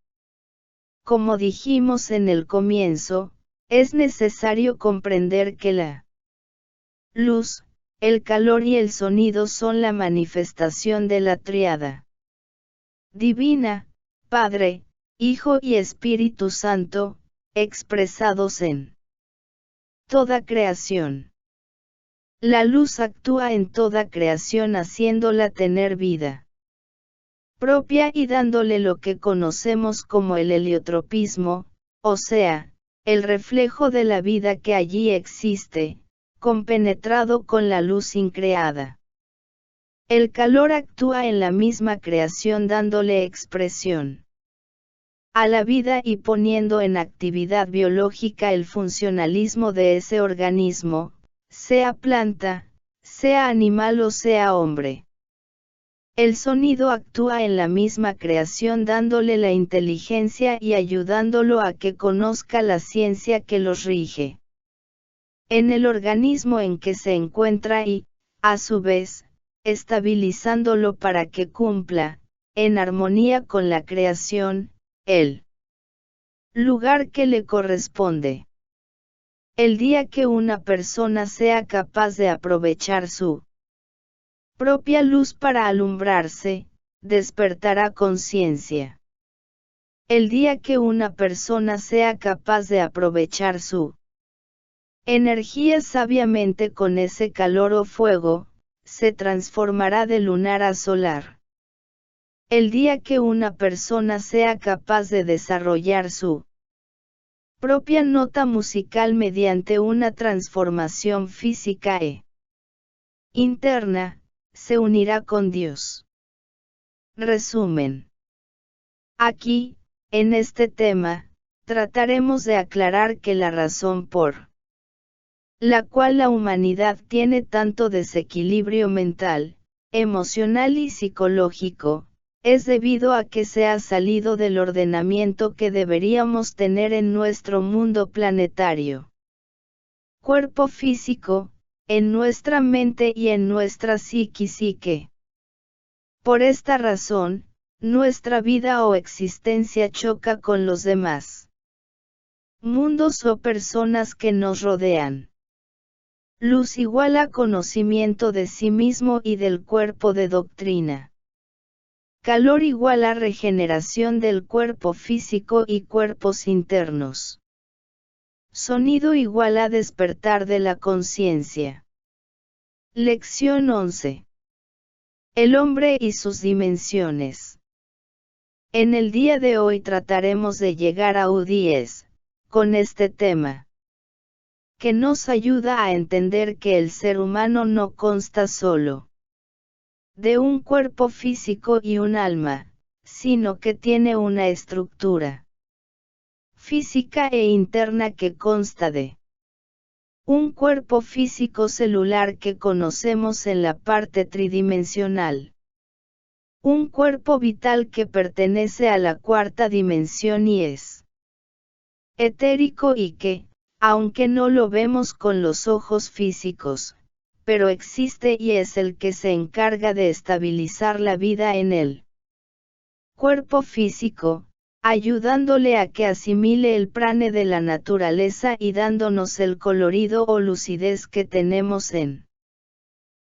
como dijimos en el comienzo, es necesario comprender que la luz, el calor y el sonido son la manifestación de la tríada divina, Padre, Hijo y Espíritu Santo, expresados en toda creación. La luz actúa en toda creación haciéndola tener vida propia y dándole lo que conocemos como el heliotropismo, o sea, el reflejo de la vida que allí existe, compenetrado con la luz increada. El calor actúa en la misma creación dándole expresión a la vida y poniendo en actividad biológica el funcionalismo de ese organismo, sea planta, sea animal o sea hombre. El sonido actúa en la misma creación dándole la inteligencia y ayudándolo a que conozca la ciencia que los rige en el organismo en que se encuentra y, a su vez, estabilizándolo para que cumpla, en armonía con la creación, el lugar que le corresponde. El día que una persona sea capaz de aprovechar su propia luz para alumbrarse, despertará conciencia. El día que una persona sea capaz de aprovechar su energía sabiamente con ese calor o fuego, se transformará de lunar a solar. El día que una persona sea capaz de desarrollar su propia nota musical mediante una transformación física e interna, se unirá con Dios. Resumen. Aquí, en este tema, trataremos de aclarar que la razón por la cual la humanidad tiene tanto desequilibrio mental, emocional y psicológico, es debido a que se ha salido del ordenamiento que deberíamos tener en nuestro mundo planetario. Cuerpo físico, en nuestra mente y en nuestra psique. Por esta razón, nuestra vida o existencia choca con los demás mundos o personas que nos rodean. Luz igual a conocimiento de sí mismo y del cuerpo de doctrina. Calor igual a regeneración del cuerpo físico y cuerpos internos. Sonido igual a despertar de la conciencia. Lección 11. El hombre y sus dimensiones. En el día de hoy trataremos de llegar a U10, con este tema, que nos ayuda a entender que el ser humano no consta solo de un cuerpo físico y un alma, sino que tiene una estructura física e interna que consta de un cuerpo físico celular que conocemos en la parte tridimensional, un cuerpo vital que pertenece a la cuarta dimensión y es etérico y que, aunque no lo vemos con los ojos físicos, pero existe y es el que se encarga de estabilizar la vida en el cuerpo físico, ayudándole a que asimile el prane de la naturaleza y dándonos el colorido o lucidez que tenemos en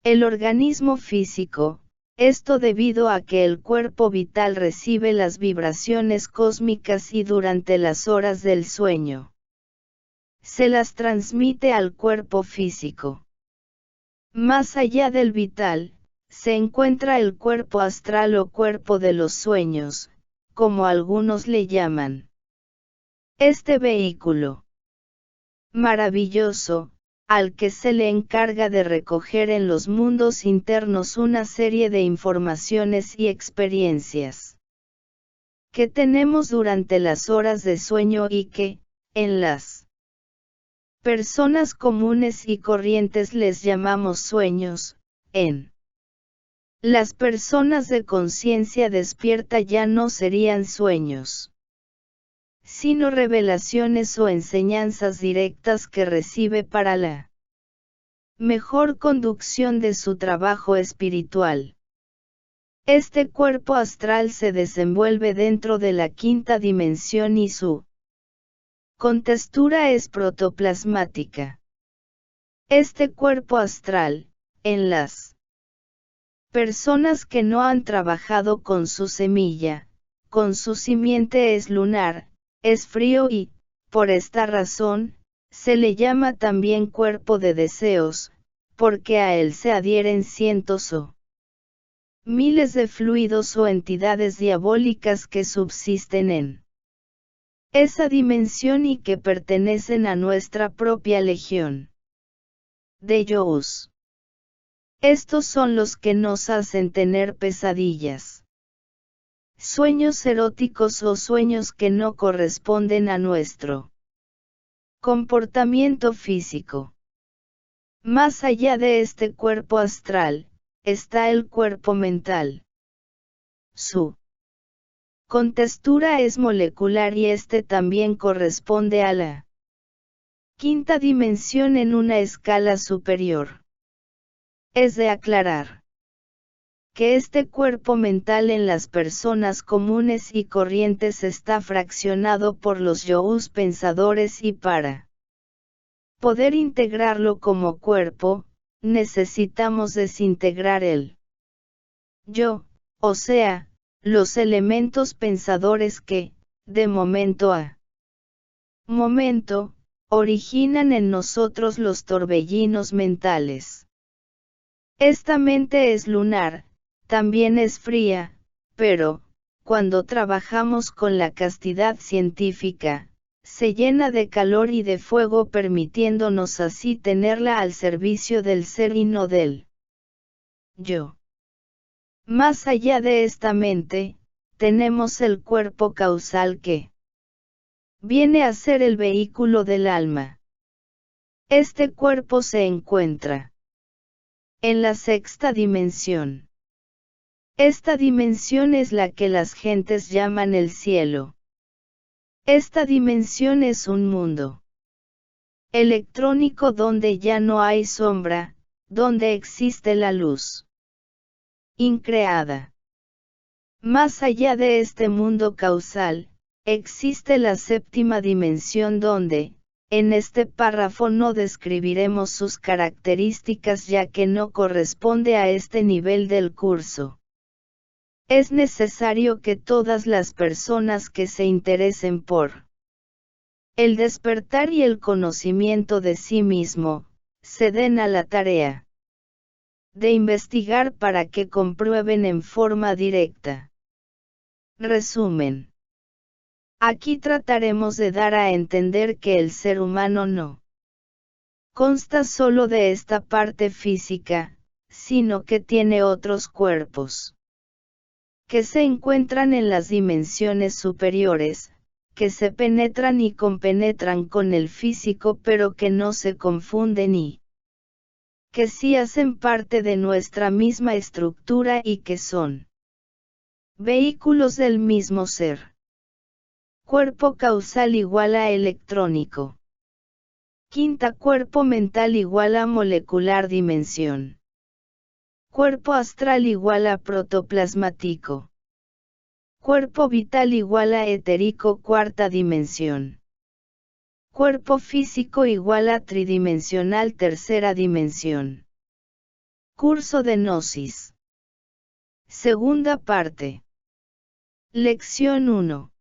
el organismo físico. Esto debido a que el cuerpo vital recibe las vibraciones cósmicas y durante las horas del sueño se las transmite al cuerpo físico. Más allá del vital, se encuentra el cuerpo astral o cuerpo de los sueños, como algunos le llaman. Este vehículo maravilloso, al que se le encarga de recoger en los mundos internos una serie de informaciones y experiencias que tenemos durante las horas de sueño y que, en las personas comunes y corrientes les llamamos sueños, en las personas de conciencia despierta ya no serían sueños, sino revelaciones o enseñanzas directas que recibe para la mejor conducción de su trabajo espiritual. Este cuerpo astral se desenvuelve dentro de la quinta dimensión y su contextura es protoplasmática. Este cuerpo astral, en las personas que no han trabajado con su semilla, con su simiente es lunar, es frío y, por esta razón, se le llama también cuerpo de deseos, porque a él se adhieren cientos o miles de fluidos o entidades diabólicas que subsisten en esa dimensión y que pertenecen a nuestra propia legión de Yous. Estos son los que nos hacen tener pesadillas, sueños eróticos o sueños que no corresponden a nuestro comportamiento físico. Más allá de este cuerpo astral, está el cuerpo mental. Su contextura es molecular y este también corresponde a la quinta dimensión en una escala superior. Es de aclarar que este cuerpo mental en las personas comunes y corrientes está fraccionado por los yous pensadores y para poder integrarlo como cuerpo, necesitamos desintegrar el yo, o sea, los elementos pensadores que, de momento a momento, originan en nosotros los torbellinos mentales. Esta mente es lunar, también es fría, pero, cuando trabajamos con la castidad científica, se llena de calor y de fuego permitiéndonos así tenerla al servicio del ser y no del yo. Más allá de esta mente, tenemos el cuerpo causal que viene a ser el vehículo del alma. Este cuerpo se encuentra en la sexta dimensión. Esta dimensión es la que las gentes llaman el cielo. Esta dimensión es un mundo electrónico donde ya no hay sombra, donde existe la luz increada. Más allá de este mundo causal, existe la séptima dimensión donde, en este párrafo no describiremos sus características ya que no corresponde a este nivel del curso. Es necesario que todas las personas que se interesen por el despertar y el conocimiento de sí mismo, se den a la tarea de investigar para que comprueben en forma directa. Resumen. Aquí trataremos de dar a entender que el ser humano no consta solo de esta parte física, sino que tiene otros cuerpos que se encuentran en las dimensiones superiores, que se penetran y compenetran con el físico pero que no se confunden y que sí hacen parte de nuestra misma estructura y que son vehículos del mismo ser. Cuerpo causal igual a electrónico. Quinta, cuerpo mental igual a molecular dimensión. Cuerpo astral igual a protoplasmático. Cuerpo vital igual a etérico, cuarta dimensión. Cuerpo físico igual a tridimensional, tercera dimensión. Curso de Gnosis. Segunda parte. Lección 1.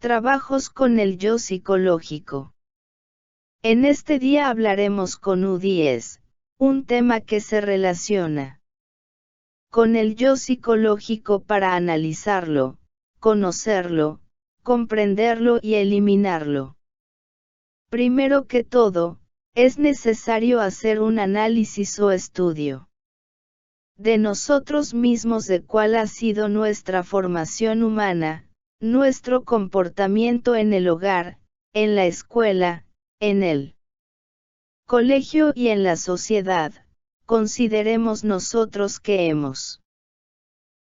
Trabajos con el yo psicológico. En este día hablaremos con U10, un tema que se relaciona con el yo psicológico para analizarlo, conocerlo, comprenderlo y eliminarlo. Primero que todo, es necesario hacer un análisis o estudio de nosotros mismos, de cuál ha sido nuestra formación humana, nuestro comportamiento en el hogar, en la escuela, en el colegio y en la sociedad. Consideremos nosotros que hemos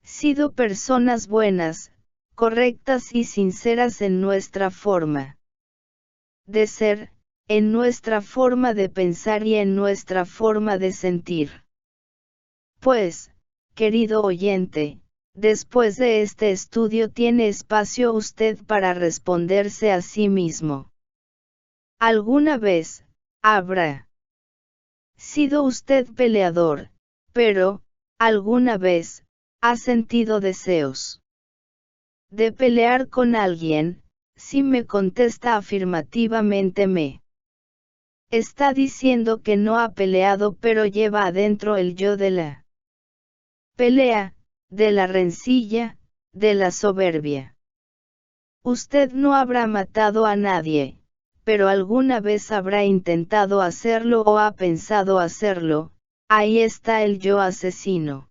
sido personas buenas, correctas y sinceras en nuestra forma de ser, en nuestra forma de pensar y en nuestra forma de sentir. Pues, querido oyente, después de este estudio tiene espacio usted para responderse a sí mismo. ¿Alguna vez habrá sido usted peleador, pero, alguna vez, ha sentido deseos de pelear con alguien? Si me contesta afirmativamente, me está diciendo que no ha peleado, pero lleva adentro el yo de la pelea, de la rencilla, de la soberbia. Usted no habrá matado a nadie, pero alguna vez habrá intentado hacerlo o ha pensado hacerlo. Ahí está el yo asesino.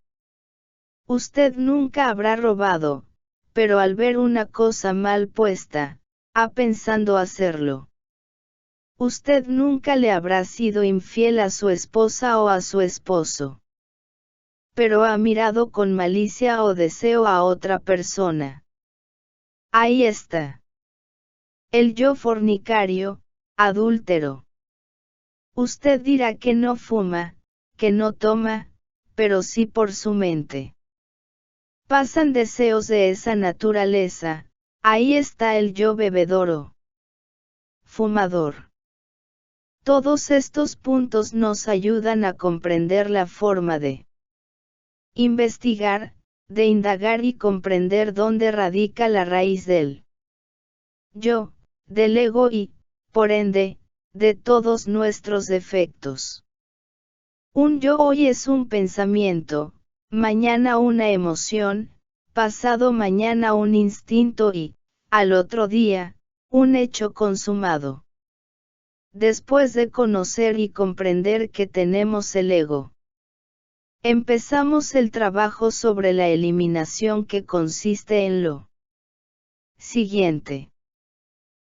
Usted nunca habrá robado, pero al ver una cosa mal puesta, ha pensado hacerlo. Usted nunca le habrá sido infiel a su esposa o a su esposo, pero ha mirado con malicia o deseo a otra persona. Ahí está el yo fornicario, adúltero. Usted dirá que no fuma, que no toma, pero sí por su mente pasan deseos de esa naturaleza. Ahí está el yo bebedor o fumador. Todos estos puntos nos ayudan a comprender la forma de investigar, de indagar y comprender dónde radica la raíz del yo, del ego y, por ende, de todos nuestros defectos. Un yo hoy es un pensamiento, mañana una emoción, pasado mañana un instinto y, al otro día, un hecho consumado. Después de conocer y comprender que tenemos el ego, empezamos el trabajo sobre la eliminación, que consiste en lo siguiente.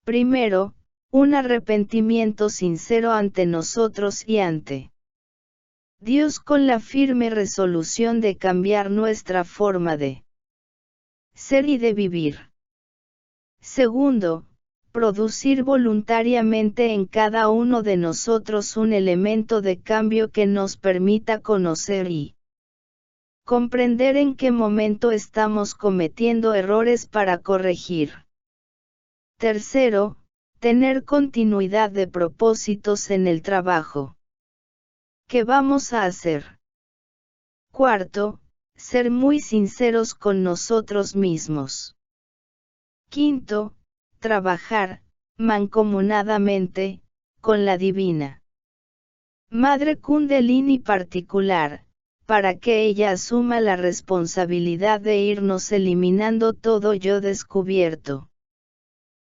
Primero, un arrepentimiento sincero ante nosotros y ante Dios con la firme resolución de cambiar nuestra forma de ser y de vivir. Segundo, producir voluntariamente en cada uno de nosotros un elemento de cambio que nos permita conocer y comprender en qué momento estamos cometiendo errores para corregir. Tercero, tener continuidad de propósitos en el trabajo. ¿Qué vamos a hacer? Cuarto, ser muy sinceros con nosotros mismos. Quinto, trabajar, mancomunadamente, con la Divina Madre Kundalini particular, para que ella asuma la responsabilidad de irnos eliminando todo yo descubierto,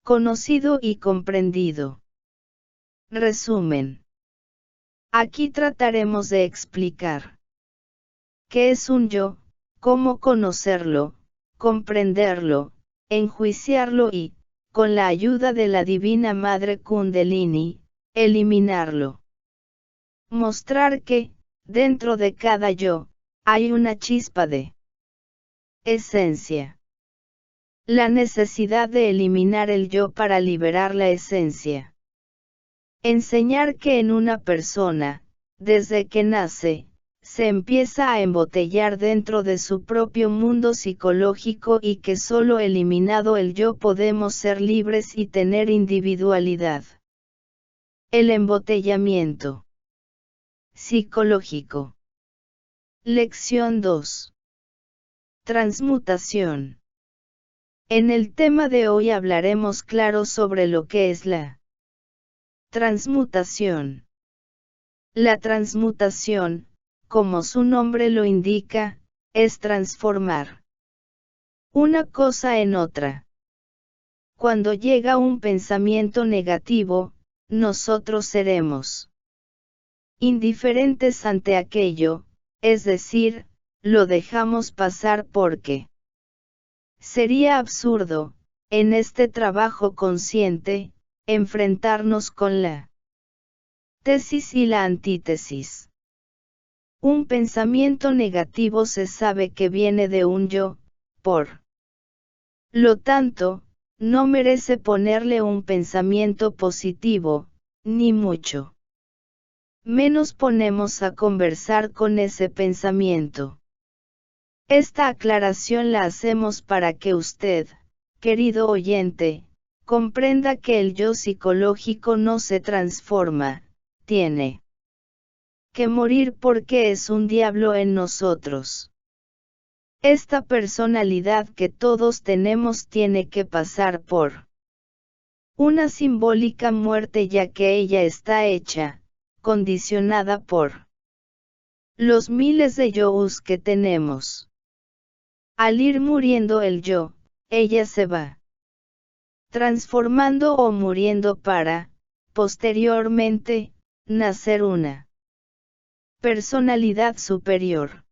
conocido y comprendido. Resumen. Aquí trataremos de explicar qué es un yo, cómo conocerlo, comprenderlo, enjuiciarlo y, con la ayuda de la Divina Madre Kundalini, eliminarlo. Mostrar que, dentro de cada yo, hay una chispa de esencia. La necesidad de eliminar el yo para liberar la esencia. Enseñar que en una persona, desde que nace, se empieza a embotellar dentro de su propio mundo psicológico y que solo eliminado el yo podemos ser libres y tener individualidad. El embotellamiento psicológico. Lección 2. Transmutación. En el tema de hoy hablaremos claro sobre lo que es la transmutación. La transmutación, como su nombre lo indica, es transformar una cosa en otra. Cuando llega un pensamiento negativo, nosotros seremos indiferentes ante aquello, es decir, lo dejamos pasar porque sería absurdo, en este trabajo consciente, enfrentarnos con la tesis y la antítesis. Un pensamiento negativo se sabe que viene de un yo, por lo tanto, no merece ponerle un pensamiento positivo, ni mucho menos ponemos a conversar con ese pensamiento. Esta aclaración la hacemos para que usted, querido oyente, comprenda que el yo psicológico no se transforma, tiene que morir porque es un diablo en nosotros. Esta personalidad que todos tenemos tiene que pasar por una simbólica muerte ya que ella está hecha, condicionada por los miles de yo's que tenemos. Al ir muriendo el yo, ella se va transformando o muriendo para, posteriormente, nacer una personalidad superior.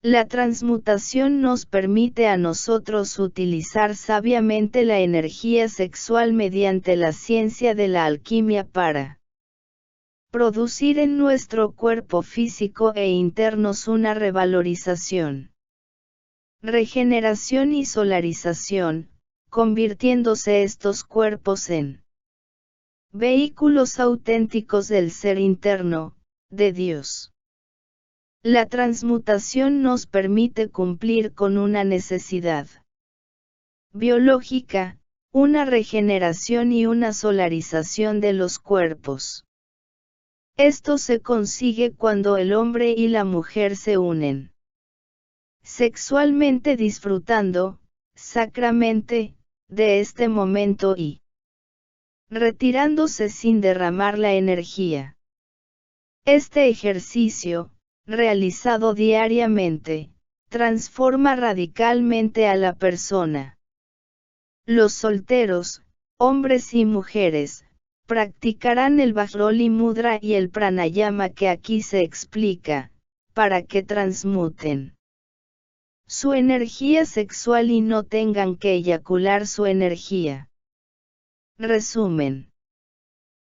La transmutación nos permite a nosotros utilizar sabiamente la energía sexual mediante la ciencia de la alquimia para producir en nuestro cuerpo físico e internos una revalorización, regeneración y solarización, convirtiéndose estos cuerpos en vehículos auténticos del ser interno, de Dios. La transmutación nos permite cumplir con una necesidad biológica, una regeneración y una solarización de los cuerpos. Esto se consigue cuando el hombre y la mujer se unen sexualmente disfrutando, sacramente, de este momento y retirándose sin derramar la energía. Este ejercicio, realizado diariamente, transforma radicalmente a la persona. Los solteros, hombres y mujeres, practicarán el Vajroli Mudra y el Pranayama que aquí se explica, para que transmuten su energía sexual y no tengan que eyacular su energía. Resumen.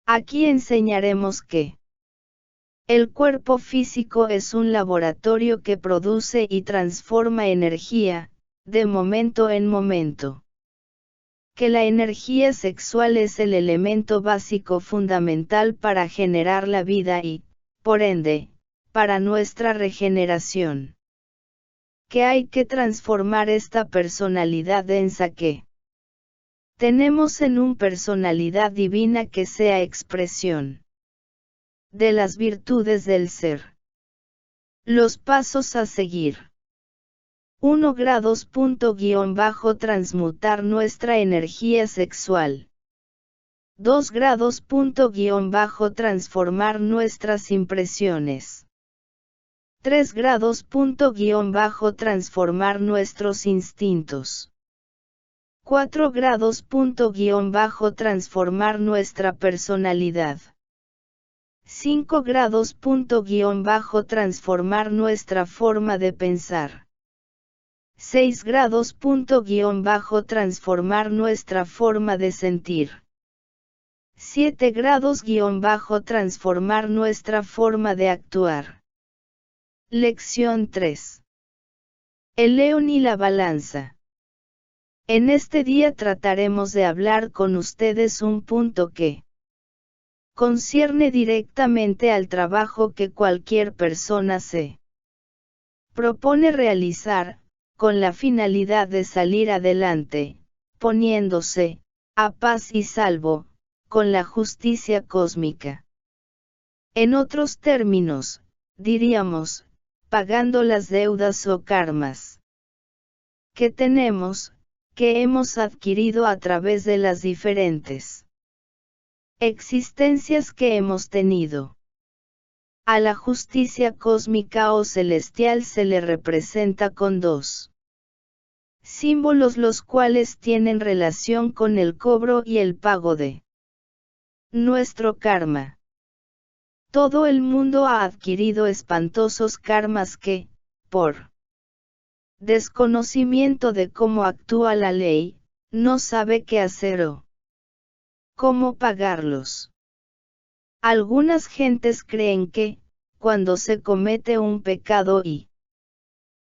Aquí enseñaremos que El cuerpo físico es un laboratorio que produce y transforma energía, de momento en momento. Que la energía sexual es el elemento básico fundamental para generar la vida y, por ende, para nuestra regeneración. Que hay que transformar esta personalidad densa que tenemos en una personalidad divina que sea expresión de las virtudes del ser. Los pasos a seguir. 1 grados transmutar nuestra energía sexual. 2 grados transformar nuestras impresiones. 3 grados transformar nuestros instintos. 4 grados transformar nuestra personalidad. 5 grados transformar nuestra forma de pensar. 6 grados transformar nuestra forma de sentir. 7 grados transformar nuestra forma de actuar. Lección 3. El león y la balanza. En este día trataremos de hablar con ustedes un punto que concierne directamente al trabajo que cualquier persona se propone realizar, con la finalidad de salir adelante, poniéndose, a paz y salvo, con la justicia cósmica. En otros términos, diríamos, pagando las deudas o karmas que tenemos, que hemos adquirido a través de las diferentes existencias que hemos tenido. A la justicia cósmica o celestial se le representa con dos símbolos, los cuales tienen relación con el cobro y el pago de nuestro karma. Todo el mundo ha adquirido espantosos karmas que, por desconocimiento de cómo actúa la ley, no sabe qué hacer o cómo pagarlos. Algunas gentes creen que, cuando se comete un pecado y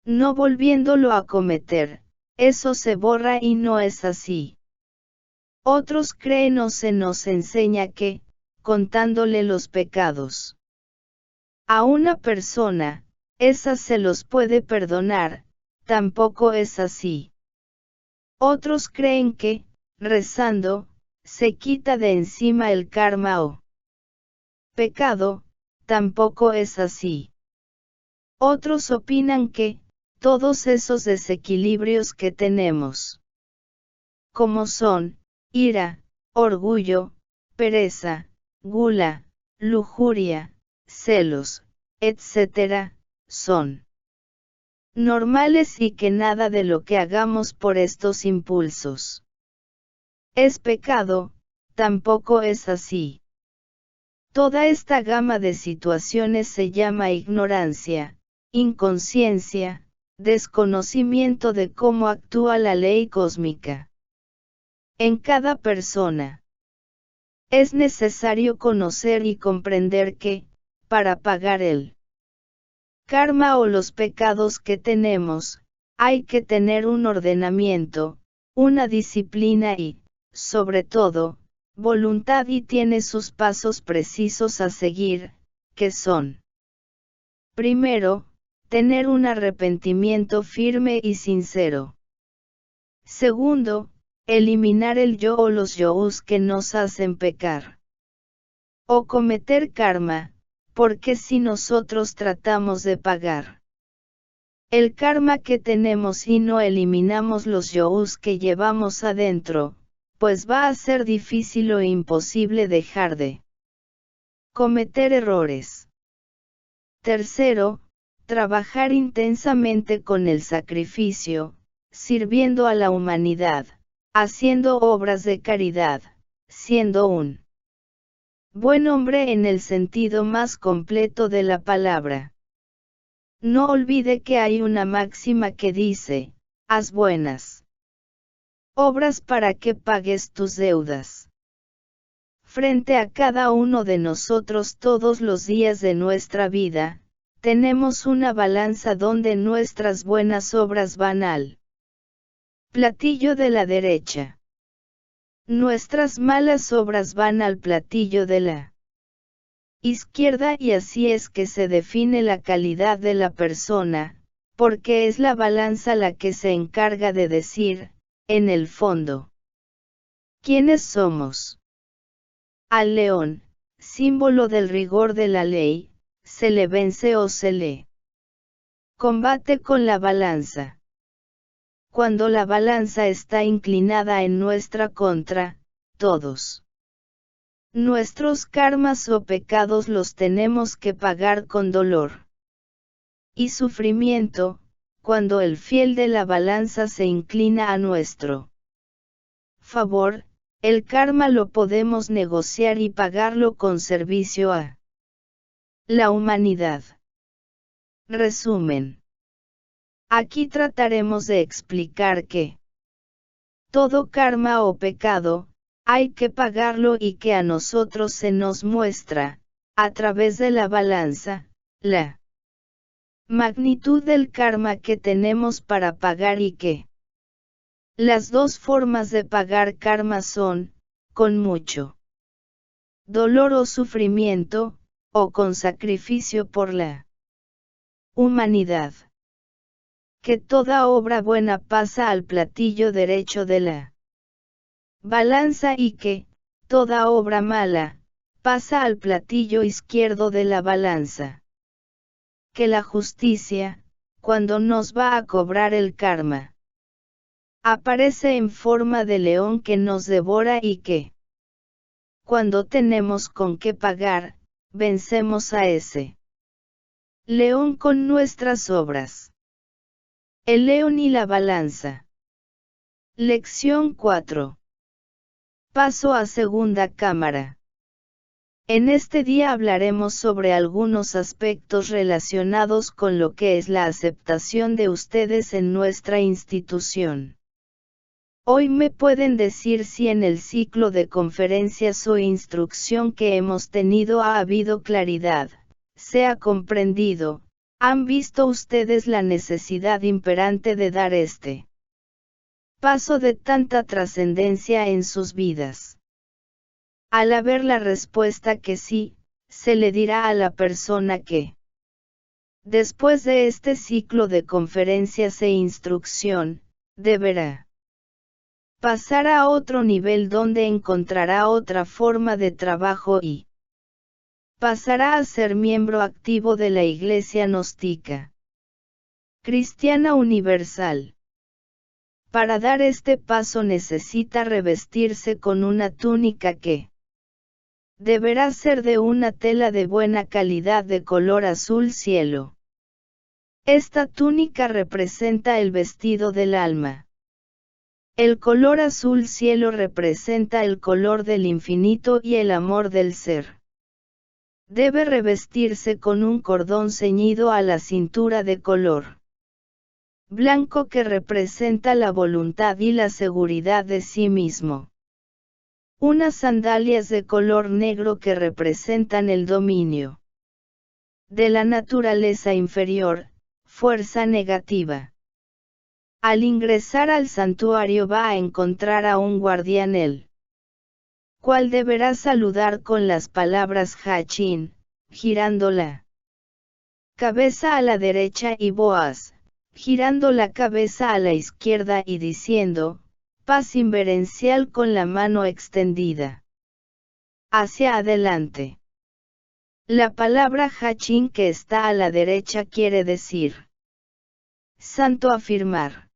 no volviéndolo a cometer, eso se borra, y no es así. Otros creen o se nos enseña que, contándole los pecados a una persona, esa se los puede perdonar. Tampoco es así. Otros creen que, rezando, se quita de encima el karma o pecado. Tampoco es así. Otros opinan que, todos esos desequilibrios que tenemos, como son, ira, orgullo, pereza, gula, lujuria, celos, etc., son normales y que nada de lo que hagamos por estos impulsos es pecado. Tampoco es así. Toda esta gama de situaciones se llama ignorancia, inconsciencia, desconocimiento de cómo actúa la ley cósmica en cada persona. Es necesario conocer y comprender que, para pagar el karma o los pecados que tenemos, hay que tener un ordenamiento, una disciplina y, sobre todo, voluntad, y tiene sus pasos precisos a seguir, que son: primero, tener un arrepentimiento firme y sincero. Segundo, eliminar el yo o los yous que nos hacen pecar o cometer karma, porque si nosotros tratamos de pagar el karma que tenemos y no eliminamos los yous que llevamos adentro, pues va a ser difícil o imposible dejar de cometer errores. Tercero, trabajar intensamente con el sacrificio, sirviendo a la humanidad, haciendo obras de caridad, siendo un buen hombre en el sentido más completo de la palabra. No olvide que hay una máxima que dice: haz buenas obras para que pagues tus deudas. Frente a cada uno de nosotros todos los días de nuestra vida, tenemos una balanza donde nuestras buenas obras van al platillo de la derecha. Nuestras malas obras van al platillo de la izquierda, y así es que se define la calidad de la persona, porque es la balanza la que se encarga de decir, en el fondo, ¿quiénes somos? Al león, símbolo del rigor de la ley, se le vence o se le combate con la balanza. Cuando la balanza está inclinada en nuestra contra, todos nuestros karmas o pecados los tenemos que pagar con dolor y sufrimiento, cuando el fiel de la balanza se inclina a nuestro favor. El karma lo podemos negociar y pagarlo con servicio a la humanidad. Resumen. Aquí trataremos de explicar que todo karma o pecado, hay que pagarlo, y que a nosotros se nos muestra, a través de la balanza, la magnitud del karma que tenemos para pagar, y que las dos formas de pagar karma son, con mucho dolor o sufrimiento, o con sacrificio por la humanidad. Que toda obra buena pasa al platillo derecho de la balanza, y que toda obra mala pasa al platillo izquierdo de la balanza. Que la justicia, cuando nos va a cobrar el karma, aparece en forma de león que nos devora, y que cuando tenemos con qué pagar, vencemos a ese león con nuestras obras. El león y la balanza. Lección 4. Paso a segunda cámara. En este día hablaremos sobre algunos aspectos relacionados con lo que es la aceptación de ustedes en nuestra institución. Hoy me pueden decir si en el ciclo de conferencias o instrucción que hemos tenido ha habido claridad, se ha comprendido, han visto ustedes la necesidad imperante de dar este paso de tanta trascendencia en sus vidas. Al haber la respuesta que sí, se le dirá a la persona que, después de este ciclo de conferencias e instrucción, deberá pasar a otro nivel donde encontrará otra forma de trabajo y pasará a ser miembro activo de la Iglesia Gnóstica Cristiana Universal. Para dar este paso necesita revestirse con una túnica que deberá ser de una tela de buena calidad de color azul cielo. Esta túnica representa el vestido del alma. El color azul cielo representa el color del infinito y el amor del ser. Debe revestirse con un cordón ceñido a la cintura de color blanco que representa la voluntad y la seguridad de sí mismo. Unas sandalias de color negro que representan el dominio de la naturaleza inferior, fuerza negativa. Al ingresar al santuario va a encontrar a un guardián, el cual deberá saludar con las palabras Hachin, girando la cabeza a la derecha, y Boaz, girando la cabeza a la izquierda y diciendo, paz inverencial con la mano extendida hacia adelante. La palabra Hachin que está a la derecha quiere decir santo afirmar.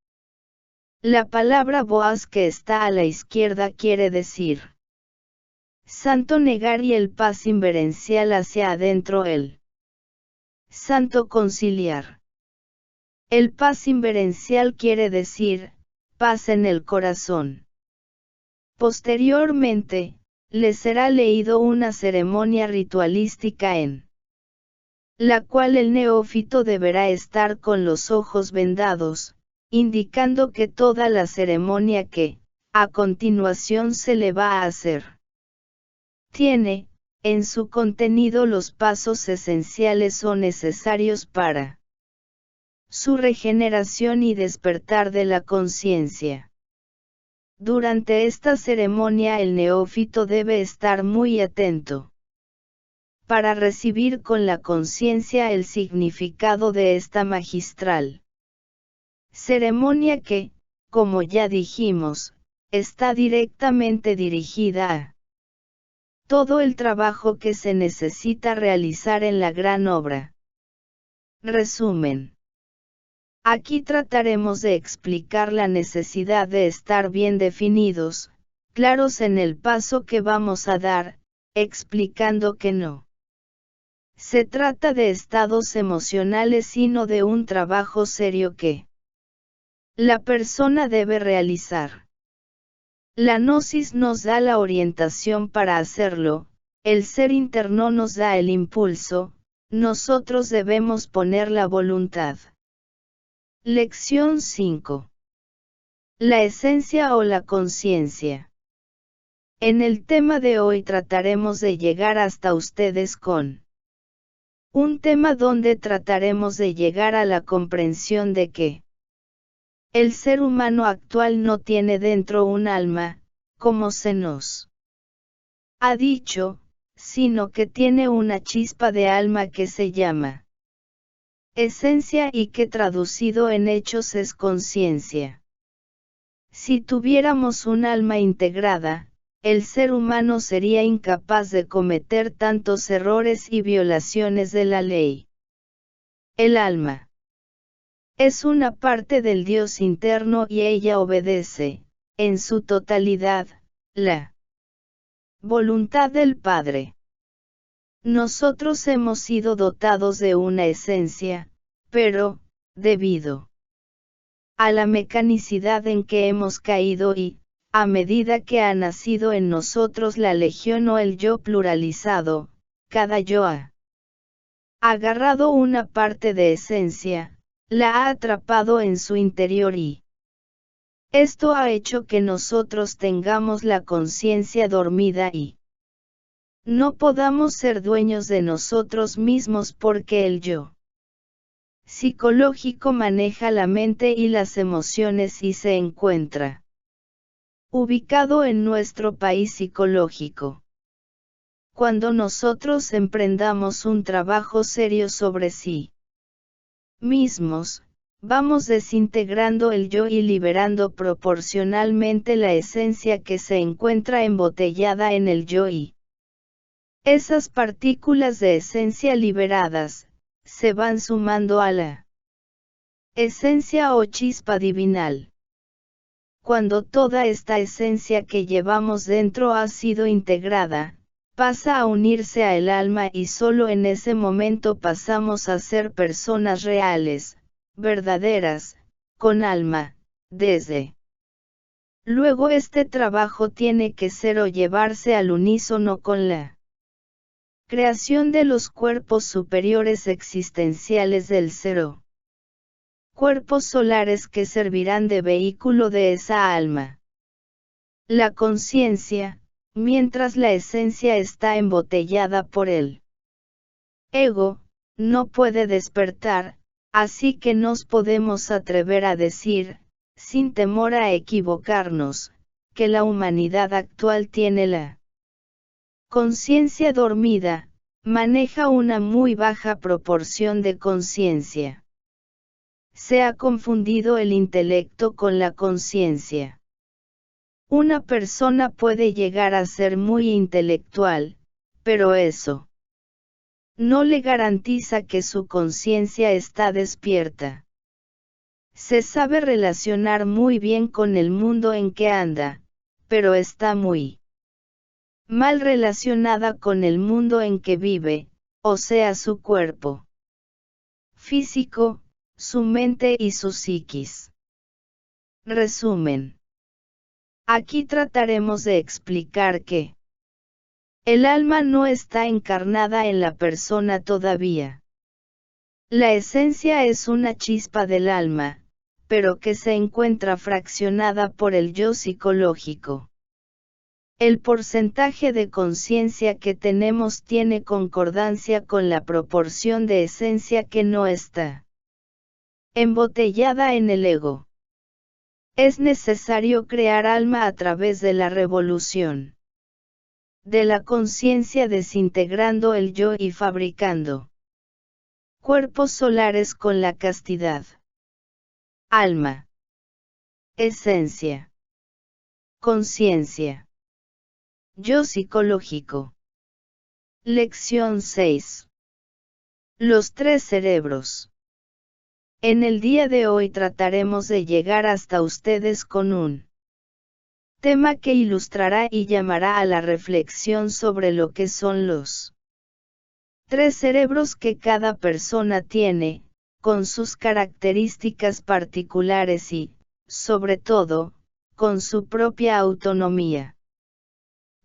La palabra Boaz que está a la izquierda quiere decir santo negar, y el paz inverencial hacia adentro el santo conciliar. El paz inverencial quiere decir paz en el corazón. Posteriormente, le será leído una ceremonia ritualística en la cual el neófito deberá estar con los ojos vendados, indicando que toda la ceremonia que, a continuación se le va a hacer, Tiene, en su contenido los pasos esenciales o necesarios para su regeneración y despertar de la conciencia. Durante esta ceremonia el neófito debe estar muy atento para recibir con la conciencia el significado de esta magistral ceremonia que, como ya dijimos, está directamente dirigida a todo el trabajo que se necesita realizar en la gran obra. Resumen. Aquí trataremos de explicar la necesidad de estar bien definidos, claros en el paso que vamos a dar, explicando que no se trata de estados emocionales sino de un trabajo serio que la persona debe realizar. La gnosis nos da la orientación para hacerlo, el ser interno nos da el impulso, nosotros debemos poner la voluntad. Lección 5. La esencia o la conciencia. En el tema de hoy trataremos de llegar hasta ustedes con un tema donde trataremos de llegar a la comprensión de que el ser humano actual no tiene dentro un alma, como se nos ha dicho, sino que tiene una chispa de alma que se llama esencia y que traducido en hechos es conciencia. Si tuviéramos un alma integrada, el ser humano sería incapaz de cometer tantos errores y violaciones de la ley. El alma es una parte del Dios interno y ella obedece, en su totalidad, la voluntad del Padre. Nosotros hemos sido dotados de una esencia, pero, debido a la mecanicidad en que hemos caído y, a medida que ha nacido en nosotros la legión o el yo pluralizado, cada yo ha agarrado una parte de esencia, la ha atrapado en su interior y esto ha hecho que nosotros tengamos la conciencia dormida y no podamos ser dueños de nosotros mismos porque el yo psicológico maneja la mente y las emociones y se encuentra ubicado en nuestro país psicológico. Cuando nosotros emprendamos un trabajo serio sobre sí mismos, vamos desintegrando el yo y liberando proporcionalmente la esencia que se encuentra embotellada en el yo y esas partículas de esencia liberadas, se van sumando a la esencia o chispa divinal. Cuando toda esta esencia que llevamos dentro ha sido integrada, pasa a unirse a el alma y solo en ese momento pasamos a ser personas reales, verdaderas, con alma, desde luego este trabajo tiene que ser o llevarse al unísono con la creación de los cuerpos superiores existenciales del cero. Cuerpos solares que servirán de vehículo de esa alma. La conciencia, mientras la esencia está embotellada por el ego, no puede despertar, así que nos podemos atrever a decir, sin temor a equivocarnos, que la humanidad actual tiene la conciencia dormida, maneja una muy baja proporción de conciencia. Se ha confundido el intelecto con la conciencia. Una persona puede llegar a ser muy intelectual, pero eso no le garantiza que su conciencia está despierta. Se sabe relacionar muy bien con el mundo en que anda, pero está muy mal relacionada con el mundo en que vive, o sea su cuerpo físico, su mente y su psiquis. Resumen. Aquí trataremos de explicar que el alma no está encarnada en la persona todavía. La esencia es una chispa del alma, pero que se encuentra fraccionada por el yo psicológico. El porcentaje de conciencia que tenemos tiene concordancia con la proporción de esencia que no está embotellada en el ego. Es necesario crear alma a través de la revolución de la conciencia, desintegrando el yo y fabricando cuerpos solares con la castidad. Alma, esencia, conciencia. Yo psicológico. Lección 6. Los tres cerebros. En el día de hoy trataremos de llegar hasta ustedes con un tema que ilustrará y llamará a la reflexión sobre lo que son los tres cerebros que cada persona tiene, con sus características particulares y, sobre todo, con su propia autonomía.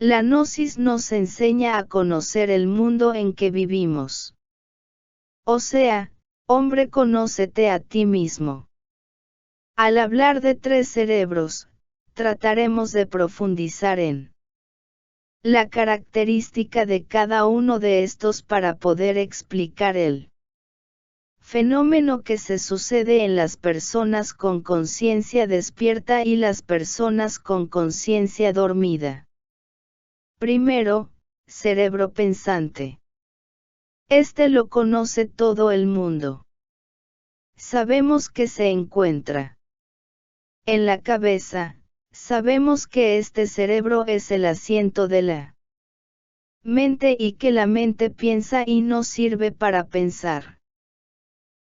La Gnosis nos enseña a conocer el mundo en que vivimos. O sea, hombre, conócete a ti mismo. Al hablar de tres cerebros, trataremos de profundizar en la característica de cada uno de estos para poder explicar el fenómeno que se sucede en las personas con conciencia despierta y las personas con conciencia dormida. Primero, cerebro pensante. Este lo conoce todo el mundo. Sabemos que se encuentra en la cabeza, sabemos que este cerebro es el asiento de la mente y que la mente piensa y no sirve para pensar.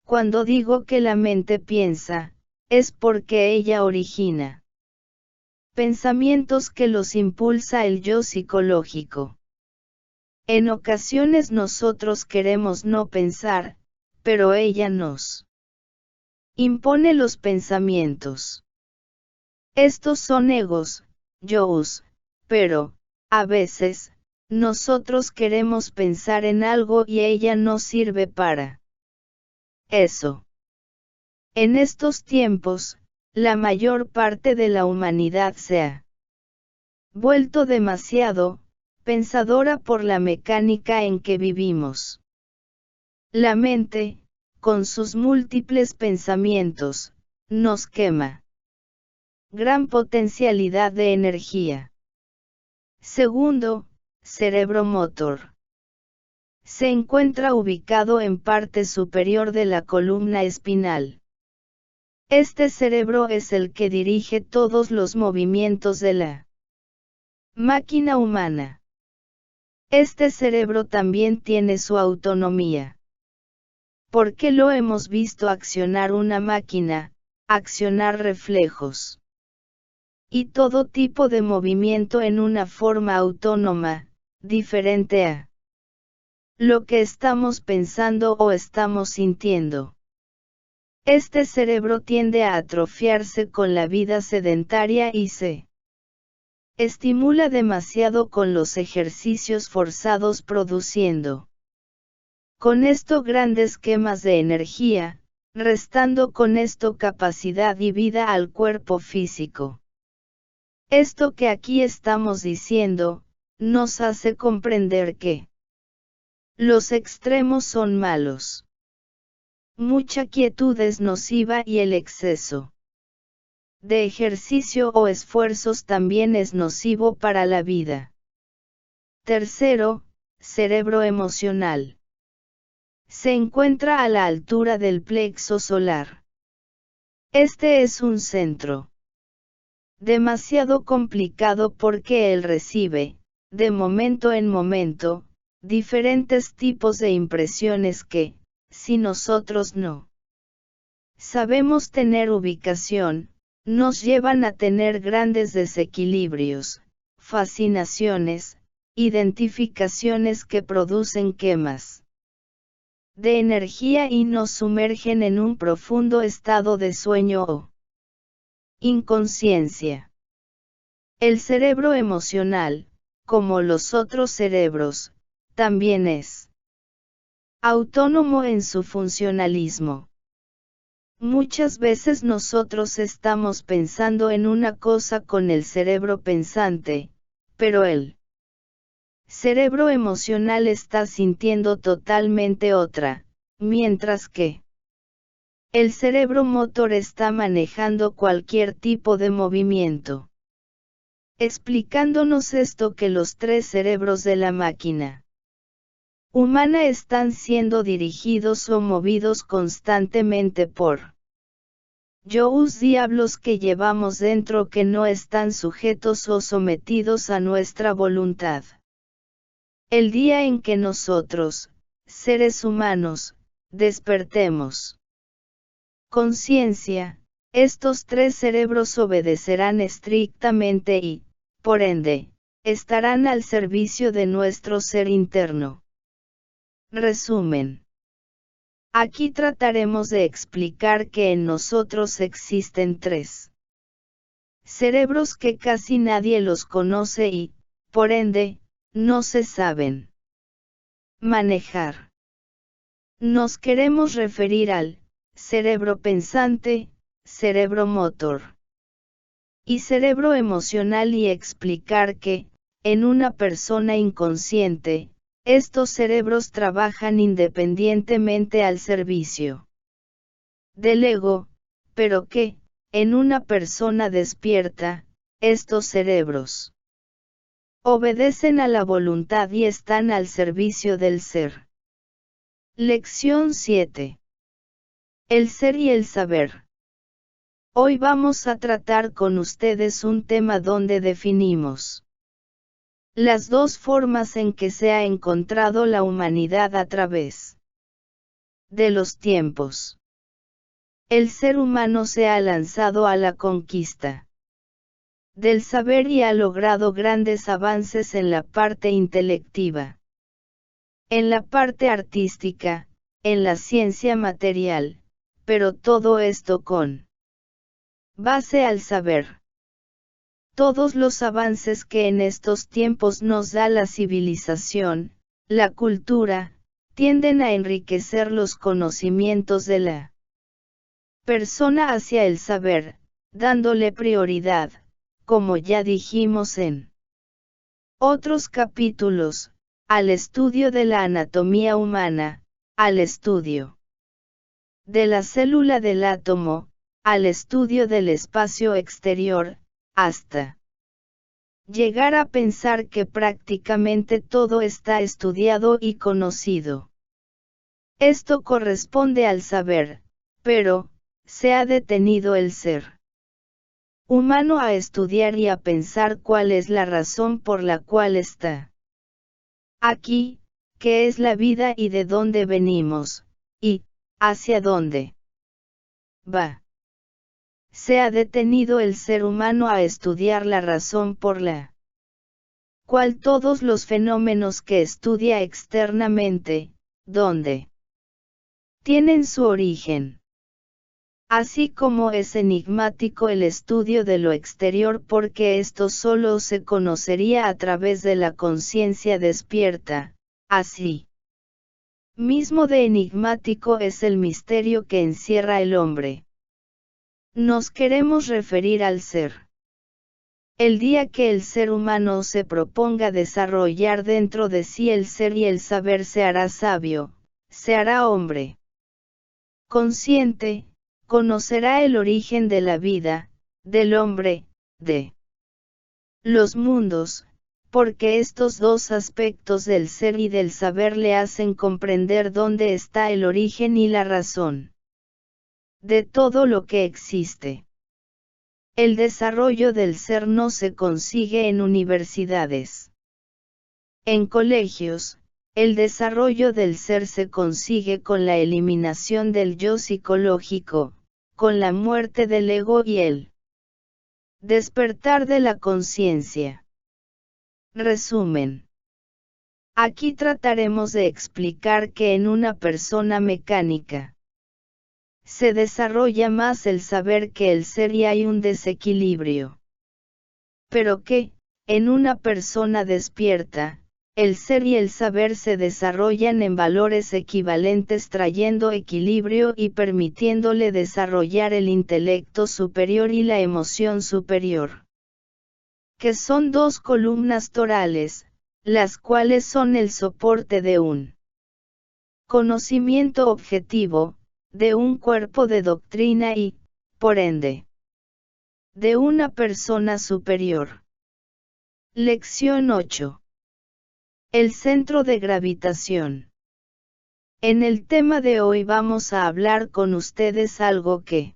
Cuando digo que la mente piensa, es porque ella origina pensamientos que los impulsa el yo psicológico. En ocasiones nosotros queremos no pensar, pero ella nos impone los pensamientos. Estos son egos, yos, pero, a veces, nosotros queremos pensar en algo y ella no sirve para eso. En estos tiempos, la mayor parte de la humanidad se ha vuelto demasiado pensadora por la mecánica en que vivimos. La mente, con sus múltiples pensamientos, nos quema gran potencialidad de energía. Segundo, cerebro motor. Se encuentra ubicado en parte superior de la columna espinal. Este cerebro es el que dirige todos los movimientos de la máquina humana. Este cerebro también tiene su autonomía. Porque lo hemos visto accionar una máquina, accionar reflejos y todo tipo de movimiento en una forma autónoma, diferente a lo que estamos pensando o estamos sintiendo. Este cerebro tiende a atrofiarse con la vida sedentaria y se estimula demasiado con los ejercicios forzados, produciendo con esto grandes quemas de energía, restando con esto capacidad y vida al cuerpo físico. Esto que aquí estamos diciendo, nos hace comprender que los extremos son malos. Mucha quietud es nociva y el exceso de ejercicio o esfuerzos también es nocivo para la vida. Tercero, cerebro emocional. Se encuentra a la altura del plexo solar. Este es un centro demasiado complicado porque él recibe, de momento en momento, diferentes tipos de impresiones que, si nosotros no sabemos tener ubicación, nos llevan a tener grandes desequilibrios, fascinaciones, identificaciones que producen quemas de energía y nos sumergen en un profundo estado de sueño o inconsciencia. El cerebro emocional, como los otros cerebros, también es autónomo en su funcionalismo. Muchas veces nosotros estamos pensando en una cosa con el cerebro pensante, pero el cerebro emocional está sintiendo totalmente otra, mientras que el cerebro motor está manejando cualquier tipo de movimiento. Explicándonos esto que los tres cerebros de la máquina humana están siendo dirigidos o movidos constantemente por diablos que llevamos dentro que no están sujetos o sometidos a nuestra voluntad. El día en que nosotros, seres humanos, despertemos conciencia, estos tres cerebros obedecerán estrictamente y, por ende, estarán al servicio de nuestro ser interno. Resumen. Aquí trataremos de explicar que en nosotros existen tres cerebros que casi nadie los conoce y, por ende, no se saben manejar. Nos queremos referir al cerebro pensante, cerebro motor y cerebro emocional y explicar que, en una persona inconsciente, estos cerebros trabajan independientemente al servicio del ego, pero que, en una persona despierta, estos cerebros obedecen a la voluntad y están al servicio del ser. Lección 7. El ser y el saber. Hoy vamos a tratar con ustedes un tema donde definimos las dos formas en que se ha encontrado la humanidad a través de los tiempos. El ser humano se ha lanzado a la conquista del saber y ha logrado grandes avances en la parte intelectiva, en la parte artística, en la ciencia material, pero todo esto con base al saber. Todos los avances que en estos tiempos nos da la civilización, la cultura, tienden a enriquecer los conocimientos de la persona hacia el saber, dándole prioridad, como ya dijimos en otros capítulos, al estudio de la anatomía humana, al estudio de la célula del átomo, al estudio del espacio exterior, hasta llegar a pensar que prácticamente todo está estudiado y conocido. Esto corresponde al saber, pero, se ha detenido el ser humano a estudiar y a pensar cuál es la razón por la cual está aquí, qué es la vida y de dónde venimos, y, hacia dónde va. Se ha detenido el ser humano a estudiar la razón por la cual todos los fenómenos que estudia externamente, ¿dónde tienen su origen? Así como es enigmático el estudio de lo exterior porque esto solo se conocería a través de la conciencia despierta, así mismo de enigmático es el misterio que encierra el hombre. Nos queremos referir al ser. El día que el ser humano se proponga desarrollar dentro de sí el ser y el saber se hará sabio, se hará hombre consciente, conocerá el origen de la vida, del hombre, de los mundos, porque estos dos aspectos del ser y del saber le hacen comprender dónde está el origen y la razón de todo lo que existe. El desarrollo del ser no se consigue en universidades. En colegios, el desarrollo del ser se consigue con la eliminación del yo psicológico, con la muerte del ego y el despertar de la conciencia. Resumen. Aquí trataremos de explicar que en una persona mecánica se desarrolla más el saber que el ser y hay un desequilibrio. Pero que, en una persona despierta, el ser y el saber se desarrollan en valores equivalentes trayendo equilibrio y permitiéndole desarrollar el intelecto superior y la emoción superior. que son dos columnas torales, las cuales son el soporte de un conocimiento objetivo, de un cuerpo de doctrina y, por ende, de una persona superior. Lección 8. El centro de gravitación. En el tema de hoy vamos a hablar con ustedes algo que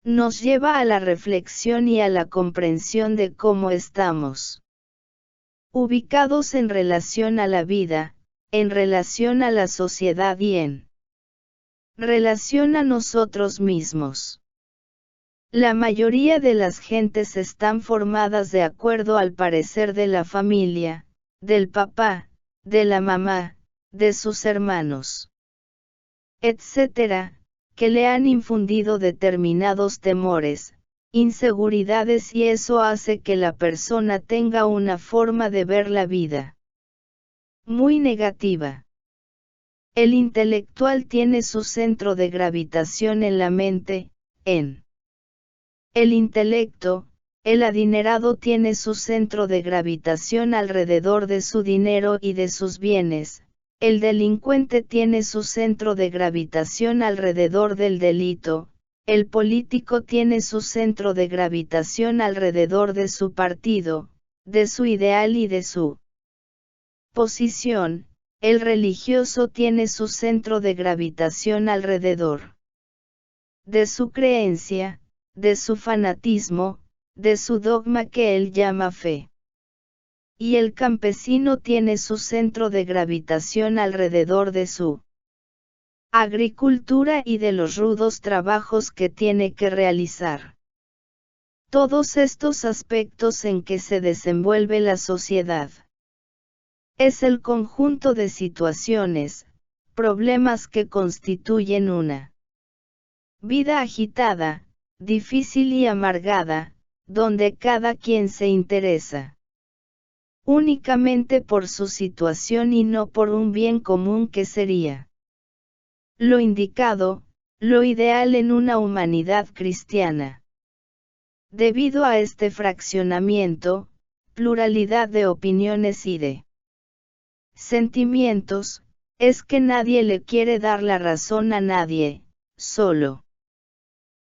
nos lleva a la reflexión y a la comprensión de cómo estamos ubicados en relación a la vida, en relación a la sociedad y en relación a nosotros mismos. La mayoría de las gentes están formadas de acuerdo al parecer de la familia, del papá, de la mamá, de sus hermanos, etc., que le han infundido determinados temores, inseguridades y eso hace que la persona tenga una forma de ver la vida muy negativa. El intelectual tiene su centro de gravitación en la mente, en el intelecto. El adinerado tiene su centro de gravitación alrededor de su dinero y de sus bienes. El delincuente tiene su centro de gravitación alrededor del delito. El político tiene su centro de gravitación alrededor de su partido, de su ideal y de su posición. El religioso tiene su centro de gravitación alrededor de su creencia, de su fanatismo, de su dogma que él llama fe. Y el campesino tiene su centro de gravitación alrededor de su agricultura y de los rudos trabajos que tiene que realizar. Todos estos aspectos en que se desenvuelve la sociedad es el conjunto de situaciones, problemas que constituyen una vida agitada, difícil y amargada, donde cada quien se interesa únicamente por su situación y no por un bien común que sería lo indicado, lo ideal en una humanidad cristiana. Debido a este fraccionamiento, pluralidad de opiniones y de sentimientos, es que nadie le quiere dar la razón a nadie, solo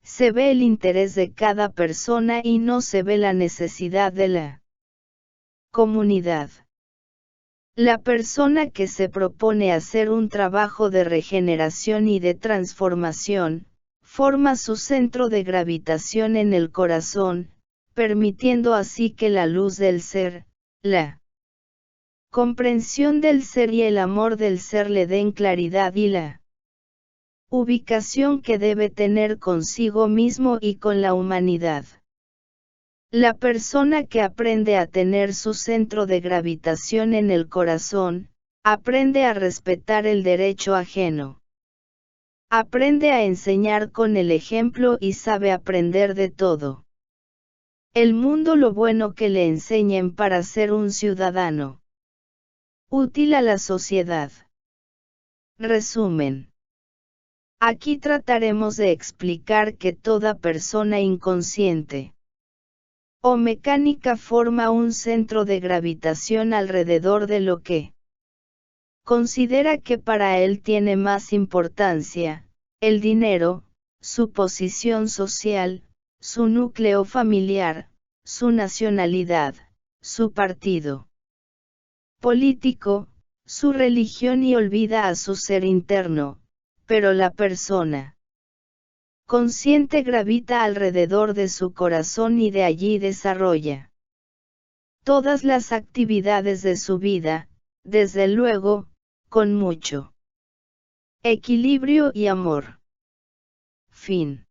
se ve el interés de cada persona y no se ve la necesidad de la comunidad. La persona que se propone hacer un trabajo de regeneración y de transformación, forma su centro de gravitación en el corazón, permitiendo así que la luz del ser, la comprensión del ser y el amor del ser le den claridad y la ubicación que debe tener consigo mismo y con la humanidad. La persona que aprende a tener su centro de gravitación en el corazón, aprende a respetar el derecho ajeno. Aprende a enseñar con el ejemplo y sabe aprender de todo el mundo lo bueno que le enseñen para ser un ciudadano útil a la sociedad. Resumen. Aquí trataremos de explicar que toda persona inconsciente o mecánica forma un centro de gravitación alrededor de lo que considera que para él tiene más importancia, el dinero, su posición social, su núcleo familiar, su nacionalidad, su partido político, su religión y olvida a su ser interno, pero la persona consciente gravita alrededor de su corazón y de allí desarrolla todas las actividades de su vida, desde luego, con mucho equilibrio y amor. Fin.